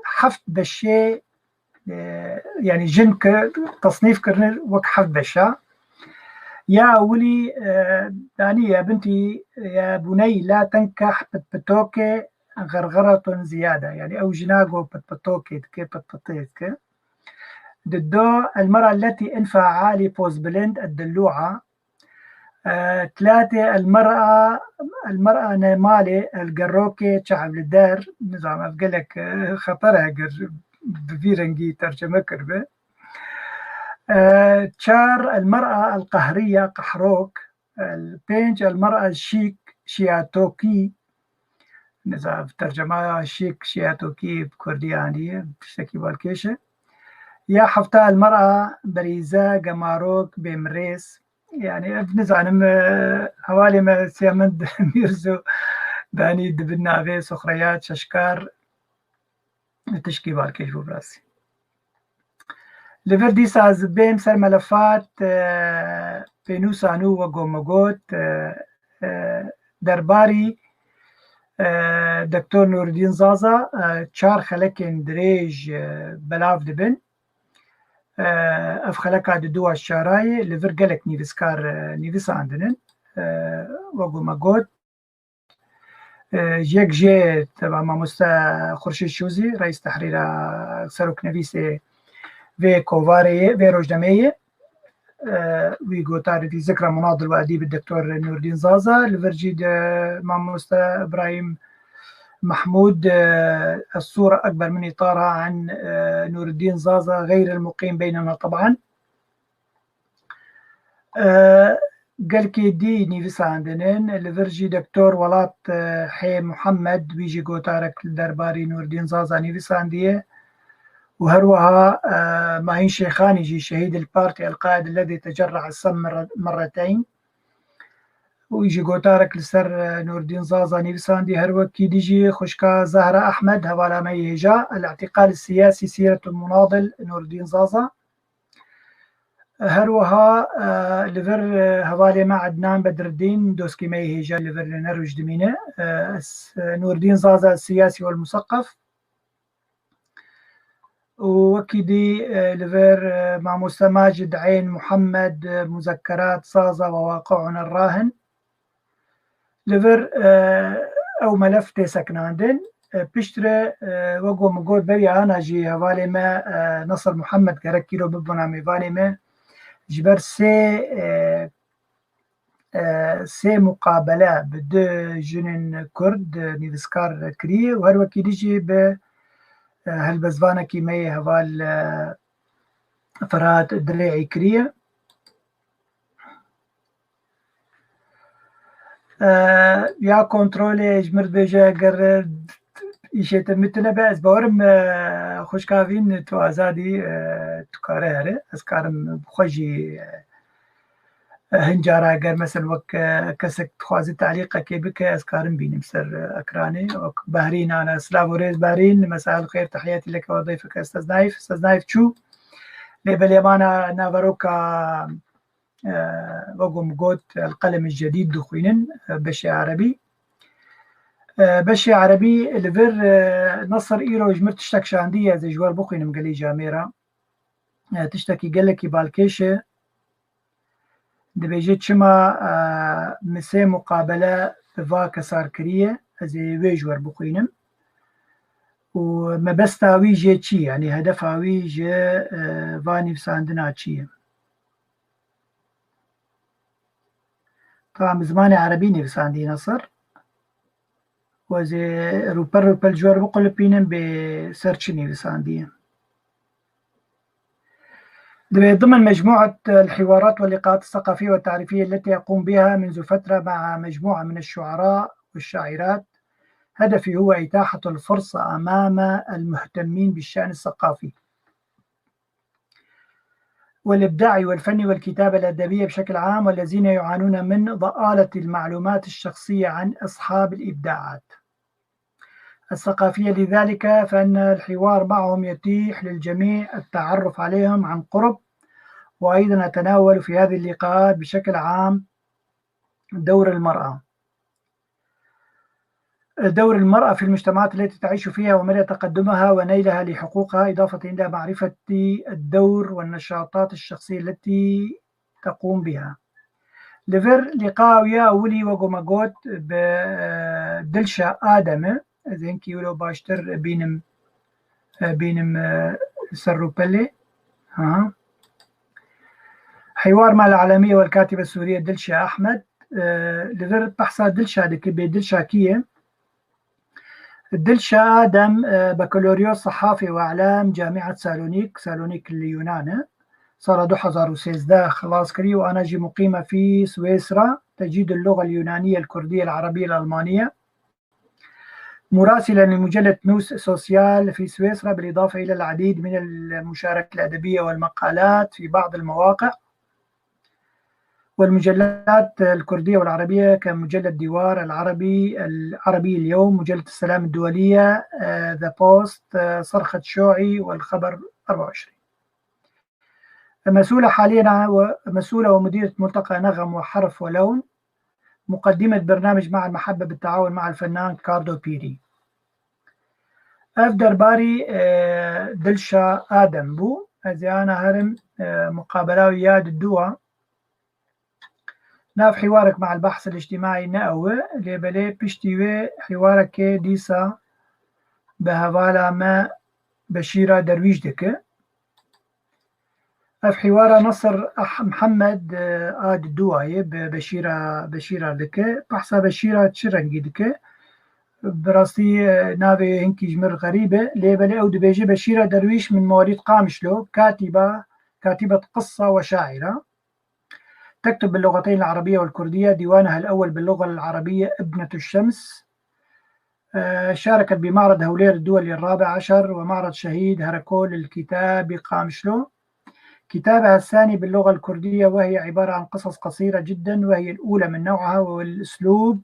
حفت بالشيء يعني جن تصنيف كرنر وك حفت بالشا يا ولي داني يا بنتي يا بني لا تنكح بتبتوكي غرغرة زيادة يعني أو جناغو بتبتوكي كي بتبتوكي ضدو المرأة التي انفع عالي بوز بلند الدلوعة. ثلاثة المرأة نمالي القروكي شعب للدار نظام أفقلك خطرها بفيرنجي ترجمة كربة. شار المرأة القهرية قحروك. البينج المرأة الشيك شياتوكي نظام ترجمة شيك شياتوكي بكرديانية بشكل بالكيشة. يا حفتها المرأة بريزة قماروك بمريس يعني بنزعنم حوالي ما سيامند ميرزو داني دبنا في سخريات ششكار تشكي بالكيش براسي لفردي ساز بين سر ملفات بينوسانو وقومقوت درباري دكتور نور الدين زازا چار خلكين دريج بلاف دبن اف خلقا دو الشراي لفر قلق نيفسكار نيفس عندنا وقومقوت جيك جي تبع ماموستا خورشيد شوزي رئيس تحرير سروك نفيسي في كوفاري في روجدمية ويقو تاريخي ذكرى مناضل وأديب الدكتور نور الدين زازا لفرجيد ماموستا إبراهيم محمود الصورة أكبر من إطارها عن نور الدين زازا غير المقيم بيننا طبعا. قال كي دي نيفس عندنا لفرجي دكتور ولات حي محمد بيجي قوتارك الدرباري نور الدين زازا نيفس عنديه وهروها معين شيخان يجي شهيد البارتي القائد الذي تجرع السم مرتين ويجي قوتارك لسر نور الدين زازا نيفس عندي هروا كي ديجي خشكا زهرة أحمد هوالا ميهجا الاعتقال السياسي سيرة المناضل نور الدين زازا هروها لفر هوالي مع عدنان بدر الدين دوسكي ميهجا لفر لنروج دمينة نور الدين زازا السياسي والمثقف وكيدي لفر مع موسى ماجد عين محمد مذكرات صازا وواقعنا الراهن لفر أو ملف تسكناندن بيشتري وقو مقود بري أنا جي هوالي ما نصر محمد كركيلو ببنا ميفالي ما جبر سي مقابلة بدو جنين كرد نيفسكار كري وهر وكي ديجي ب هالبزفانة كي مي هوال فرات دريعي كريه يا كنترولي جمرد بيجا قرد إيشيت متنا بأس بورم خوش كافين تو أزادي تكاره هره أسكارم خوشي هنجارة قر مثلا وك كسك تخوازي تعليقة كي بك أسكارم بيني مسر أكراني وك بهرين أنا سلاف وريز بهرين مساء الخير تحياتي لك وضيفك أستاذ نايف شو ليبل يمانا نافروكا وقوم قوت القلم الجديد دخوينن بشي عربي بشي عربي لفر نصر إيرو جمر تشتك شاندية زي جوار بخوين مقالي جاميرا تشتكي قلكي بالكيشة دبيجيت شما مسي مقابلة بفاكا صار كريه زي ويجوار بخوينم ومبستا ويجي چی يعني هدفها ويجي فاني بساندنا چیه. طبعا بزمان عربي نفساندي نصر وزي روبر جوار بقول بينن بسيرش نفساندي. ضمن مجموعة الحوارات واللقاءات الثقافية والتعريفية التي أقوم بها منذ فترة مع مجموعة من الشعراء والشاعرات، هدفي هو إتاحة الفرصة أمام المهتمين بالشأن الثقافي والإبداعي والفني والكتابة الأدبية بشكل عام، والذين يعانون من ضآلة المعلومات الشخصية عن أصحاب الإبداعات الثقافية. لذلك فإن الحوار معهم يتيح للجميع التعرف عليهم عن قرب. وأيضا أتناول في هذه اللقاءات بشكل عام دور المرأة في المجتمعات التي تعيش فيها ومدى تقدمها ونيلها لحقوقها، إضافة إلى معرفة الدور والنشاطات الشخصية التي تقوم بها. لفر لقاء ويا أولي وقوماقوت بدلشة آدم ذنكي ولو باشتر بينم سروبلي حوار مع الإعلامية والكاتبة السورية دلشة أحمد. لفر بحثها دلشة بدلشة كية دلشة آدم بكالوريوس صحافي وإعلام جامعة سالونيك اليونان، صار 2016 خلاص كري، وأنا جي مقيمة في سويسرا تجيد اللغة اليونانية الكردية العربية الألمانية، مراسلة لمجلة نوس سوسيال في سويسرا، بالإضافة إلى العديد من المشاركات الأدبية والمقالات في بعض المواقع والمجلات الكردية والعربية كمجلة ديوار العربي اليوم، مجلة السلام الدولية، ذا بوست، صرخة شوعي، والخبر 24. مسؤولة ومديرة ملتقى نغم وحرف ولون، مقدمة برنامج مع المحبة بالتعاون مع الفنان كاردو بيري. أفدر باري دلشة آدم بو أزيانا هرم مقابلة وياد الدوا ناف حوارك مع البحث الاجتماعي نأوى ليبلي بشتيوي حوارك ديسا بهوالا ما بشيرة درويش دكه في حوار نصر محمد آد الدواي بشيرة دكه بحثا بشيرة تشرنجي دكه براسي نافي هنكي جمر غريبة ليبلي أو دبيجي بشيرة درويش من مواليد قامشلو، كاتبة قصة وشاعرة، تكتب باللغتين العربية والكردية. ديوانها الأول باللغة العربية ابنة الشمس، شاركت بمعرض هولير الدولي 14 ومعرض شهيد هركول للكتاب بقامشلو. كتابها الثاني باللغة الكردية وهي عبارة عن قصص قصيرة جدا، وهي الأولى من نوعها والأسلوب،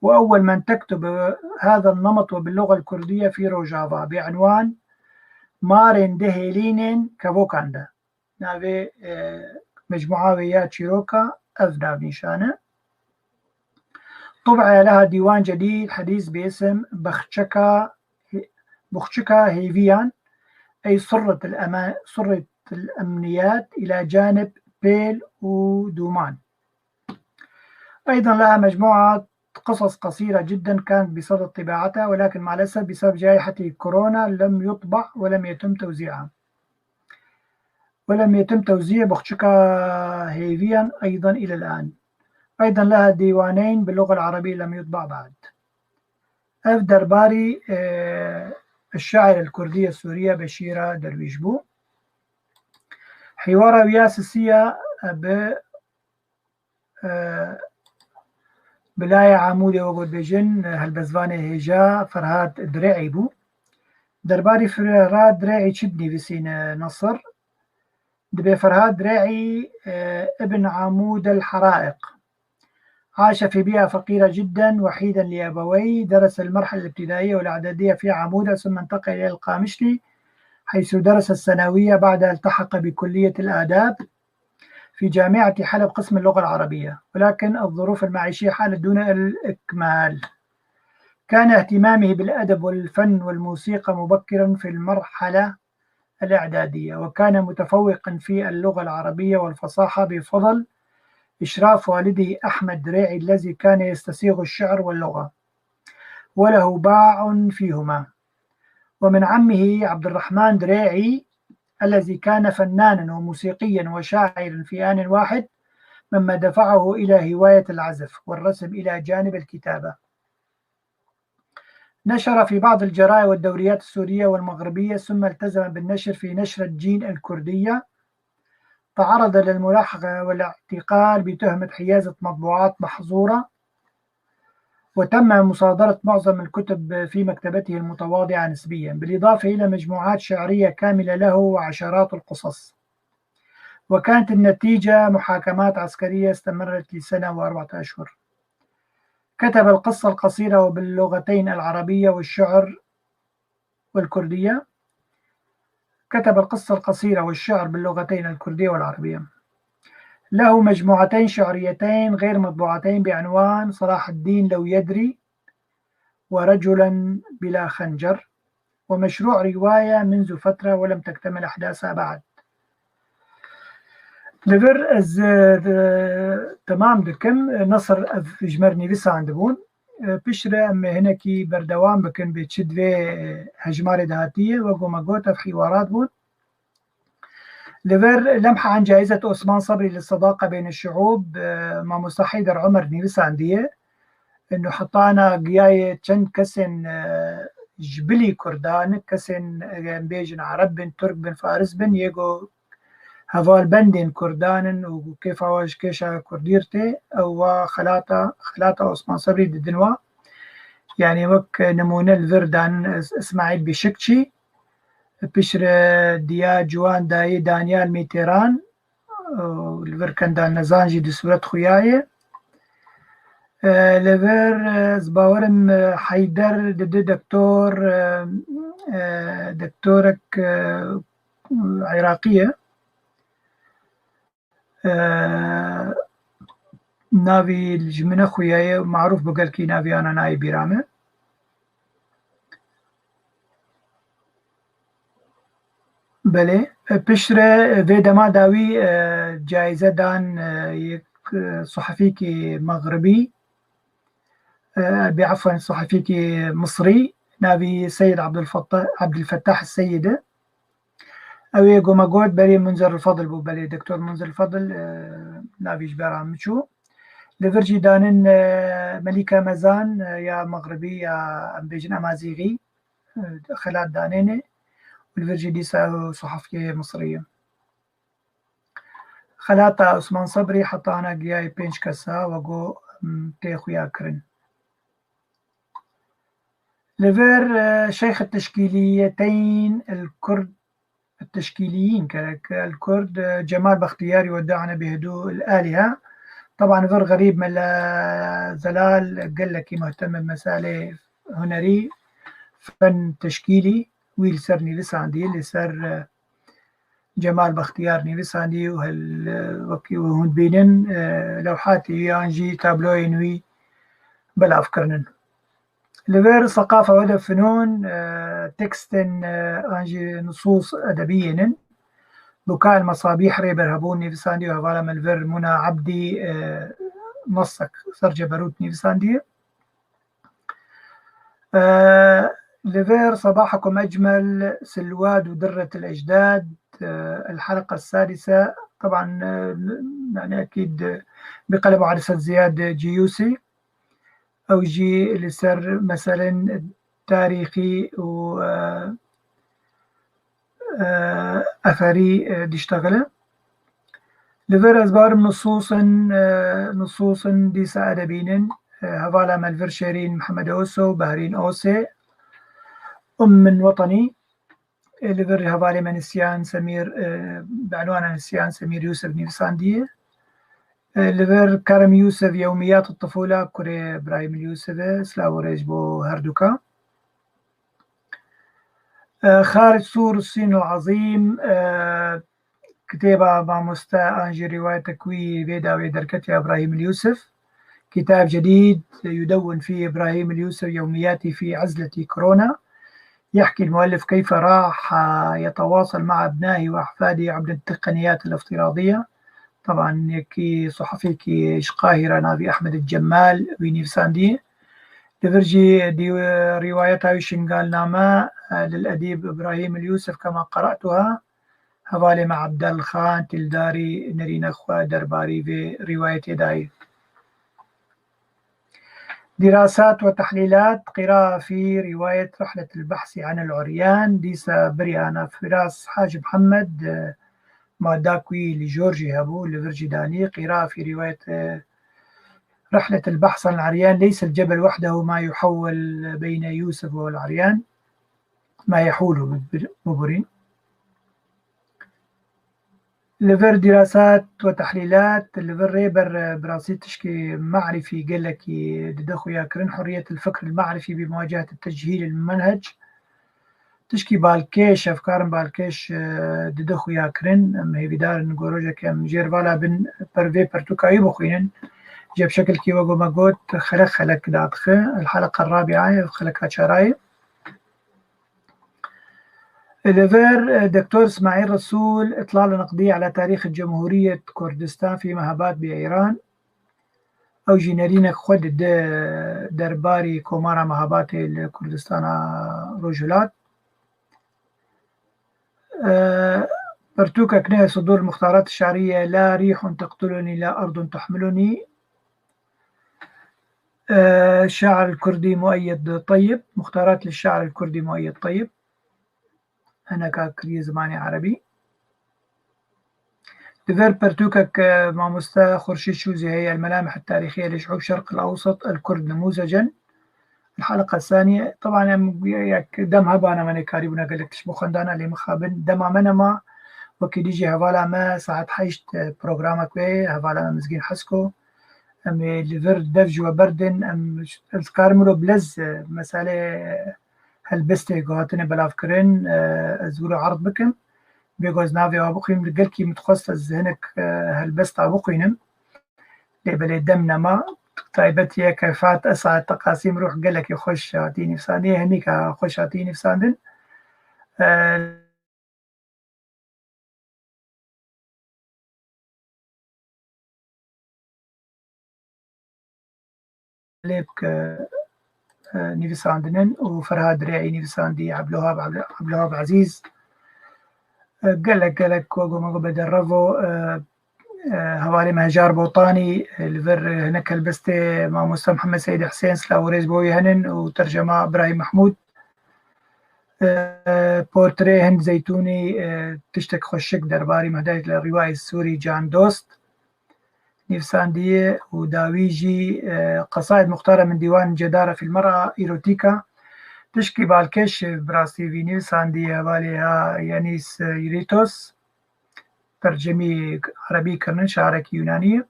وأول من تكتب هذا النمط وباللغة الكردية في روجافا بعنوان مارين دهيلينين كابوكاندا. نافي مجموعة ويا تشيروكا أفناف نيشانة. طبع لها ديوان جديد حديث باسم بخشكا هيفيان، أي صرة الأمنيات إلى جانب بيل ودومان. أيضا لها مجموعة قصص قصيرة جدا كانت بصدد طباعتها، ولكن مع الأسف بسبب جائحة كورونا لم يطبع ولم يتم توزيع بخشكا هيفيان أيضا إلى الآن. أيضا لها ديوانين باللغة العربية لم يطبع بعد. أفدر باري الشاعر الكردية السورية بشيرة درويشبو، حوارها ويا سيسية بلاية عمودي وقود بجن هالبزباني هيجا فرهاد دريعي بو. درباري فرهاد دريعي شبني بسين نصر دبي فرهاد دريعي ابن عمود الحرائق، عاش في بيئة فقيرة جدا وحيدا لأبويه، درس المرحلة الابتدائية والإعدادية في عمودة ثم انتقل إلى القامشلي حيث درس الثانوية، بعد التحق بكلية الآداب في جامعة حلب قسم اللغة العربية، ولكن الظروف المعيشية حالت دون الإكمال. كان اهتمامه بالأدب والفن والموسيقى مبكرا في المرحلة الإعدادية، وكان متفوقا في اللغة العربية والفصاحة بفضل إشراف والده أحمد دريعي الذي كان يستسيغ الشعر واللغة وله باع فيهما. ومن عمه عبد الرحمن دريعي الذي كان فنانا وموسيقيا وشاعرا في آن واحد، مما دفعه إلى هواية العزف والرسم إلى جانب الكتابة. نشر في بعض الجرائد والدوريات السورية والمغربية، ثم التزم بالنشر في نشرة جين الكردية. تعرض للملاحقة والاعتقال بتهمة حيازة مطبوعات محظورة، وتم مصادرة معظم الكتب في مكتبته المتواضعة نسبيا، بالإضافة إلى مجموعات شعرية كاملة له وعشرات القصص. وكانت النتيجة محاكمات عسكرية استمرت لسنة و4 أشهر. كتب القصة القصيرة باللغتين العربية والشعر والكردية. كتب القصة القصيرة والشعر باللغتين الكردية والعربية. له مجموعتين شعريتين غير مطبوعتين بعنوان صلاح الدين لو يدري ورجلا بلا خنجر، ومشروع رواية منذ فترة ولم تكتمل أحداثها بعد. لبر از تمام دكم نصر اف جمرني بس عندبون بشرة ام هناكي بردوام بكن بتشد في هجمار دهاتية وقوم قوت في حوارات بون. لبر لمحة عن جائزة عثمان صبري للصداقة بين الشعوب مع مستحيدر عمر نيبس عندية، انه حطانا قياية چند كسن جبلي كردان كسن بيجن عرب بن ترك بن فارس بن يجو هفال بندين كردان وكيف هواش كيشا كرديرتي او خلاطة عثمان صبري ددنوا، يعني وك نمونة الفردان اسماعيل بشكشي بشر ديا جوان داي دانيال ميتيران الفركن دان نزانجي دي سورة خياية لفر زباورم حيدر دكتورك عراقية نافي الجمنة خوياية معروف بقال كي نافي أنا ناي بيرامة. بله بشرة فيدما داوي جائزة دان يك صحفي كي مغربي بعفوا صحفي كي مصري نافي سيد عبد الفتاح السيدة أو يقوم أقول بلي منذر الفضل بو بلي دكتور منذر الفضل نافي جبارة مشو لفرجي دانن ملكة مزان يا مغربي يا بيجن أمازيغي خلات دانينه والفرجي ديسا صحفية مصرية. خلاتا عثمان صبري حطانا قياي بينش كسا وقو تيخو ياكرن. لفر شيخ التشكيليتين التشكيليين الكرد جمال بختياري ودعنا بهدوء الآلهة. طبعا فر غريب من زلال قال لك مهتم بمسألة هنري فن تشكيلي ويل سر نيفس عندي اللي سر جمال بختيار نيفس عندي وكي وهون بينن لوحاتي يانجي تابلوي نوي بلا أفكرنن. لغير ثقافة وأدب فنون تكستن أنجي نصوص أدبية بكاء المصابيح ريبر هبون نيفساندي وهوالا ملفر منى عبدي نصك سرجة بروت نيفساندي. لفير صباحكم أجمل سلواد ودرة الأجداد الحلقة السادسة. طبعا يعني أكيد بقلب عرسة زياد جيوسي أو جي اللي سر مثلا تاريخي و أثري ديشتغله. لفير أزبار نصوص ديسا أدبين هوالا ملفر شيرين محمد أوسو بهرين أوسي من وطني. لفير هوالا من نسيان سمير بعنوان نسيان سمير يوسف نيفساندية. لفير كرم يوسف يوميات الطفولة كوري إبراهيم اليوسف سلاو ريجبو هردوكا. خارج سور الصين العظيم كتابة باموستا أنجي رواية تكوي بيدا ويدركتي إبراهيم اليوسف. كتاب جديد يدون فيه إبراهيم اليوسف يومياتي في عزلة كورونا. يحكي المؤلف كيف راح يتواصل مع أبنائه وأحفاده عبر التقنيات الافتراضية. طبعا يكي صحفي كي قاهرة نافي أحمد الجمال وينيفساندي لفرجي دي روايتها شنقال نامة للأديب إبراهيم اليوسف كما قرأتها هوالي مع عبد الخان تلداري نرين أخوة درباري في رواية داي. دراسات وتحليلات قراءة في رواية رحلة البحث عن العريان ديسا بريانا فراس حاج محمد ماداكوي لجورجي هابو لفرجي داني. قراءة في رواية رحلة البحث عن العريان ليس الجبل وحده ما يحول بين يوسف والعريان ما يحول ببرين. لفر دراسات وتحليلات لفر ريبر براسي تشكي معرفي قال لك ددخو ياكرن حرية الفكر المعرفي بمواجهة التجهيل المنهج تشكي بالكيش أفكار بالكيش ددخو ياكرن أم هي بدار نقول كم جيرفالا بن برفي برتوكاي بخوينن جاب شكل كي وقو ما قلت خلق دادخ الحلقة الرابعة خلق هاتشاراي. لفر دكتور اسماعيل رسول إطلالة نقدية على تاريخ جمهورية كردستان في مهابات بإيران أو جينيرينك خود درباري كومارا مهابات كردستان رجلات برتوكا كنيه صدور المختارات الشعرية لا ريح تقتلني لا أرض تحملني. الشاعر الكردي مؤيد طيب مختارات للشاعر الكردي مؤيد طيب أنا كاكري زماني عربي. لفير برتوكك ماموستا خورشيد شوزي هي الملامح التاريخية لشعوب الشرق الأوسط الكرد نموذجا. الحلقة الثانية طبعا دم هبانا من كاريبنا قال لك تشبو خندانا اللي مخابن دم منما وكي ديجي هفالا ما ساعة حيشت بروغرامك بي هفالا مزقين حسكو أم لفير دفج وبردن أم الكارملو بلز مسألة هالبستي قواتنا بلافكرين أزولو عرض بكم بيقوز نافي وابقيم لقلكي متخصص هناك هالبست عبقينم لبلي دمنا ما طيبتي كيفات أسعى تقاسيم روح قلك يخش عطيني في ساندين هنيك خش عطيني في ساندين ليبك نيفساندنن وفرهاد ريعي نيفساندي عبد الوهاب عزيز قالك وقو ما بدربو هوالي مهجار بوطاني الفر هناك البستي مع مستر محمد سيد حسين سلاوريز بوي هنن وترجمة إبراهيم محمود. بورتري هند زيتوني تشتك خشك درباري مهداية الرواية السوري جان دوست نيفساندية وداويجي قصائد مختارة من ديوان جدارة في المرأة إيروتيكا تشكي بالكش براسي في نيفساندية هواليها يانيس يريتوس ترجمي عربي كرنن شعرك يونانية.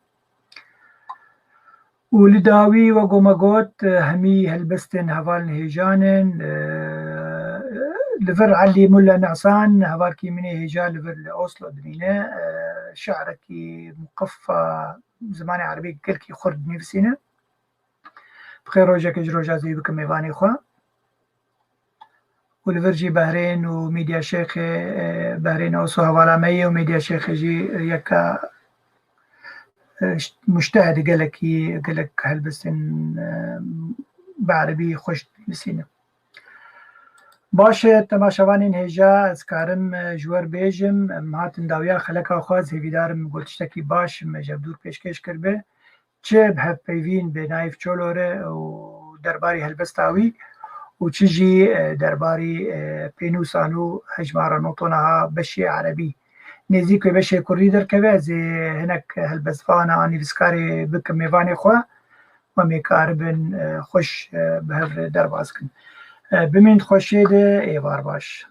ولداوي وقومقوت همي هلبستن هفال نهيجانن لفر علي ملا نعسان هفالكي مني هيجان لفر لأوسلو دمينة شعركي مقفى زماني عربي كلكي خرد نفسينا بخير روجك جروجا زي بكم ميفاني إخوة. والفرجي بحرين وميديا شيخ بحرين أوسو هوالا مية وميديا شيخ جي يكا مجتهد قالك هلبسن بعربي خوش بسينا باشه تماشاوانین هجا از کارم جوار بیجم مهاتن داویا خلقا خواز هیویدارم گوتشتکی باش مجبدور پیشکش کرده چه به پیوین به نایف چولوره و درباری هلبستاوی و چجی درباری پینوسانو هجمارا نوتونها بشی عربی نزیک بشی کردی درکبه از هنک هلبستفانا نیفسکاری بکم میوانی خواه و میکاربن خوش به هفر درباز کن بمين خوشيده ايوار باش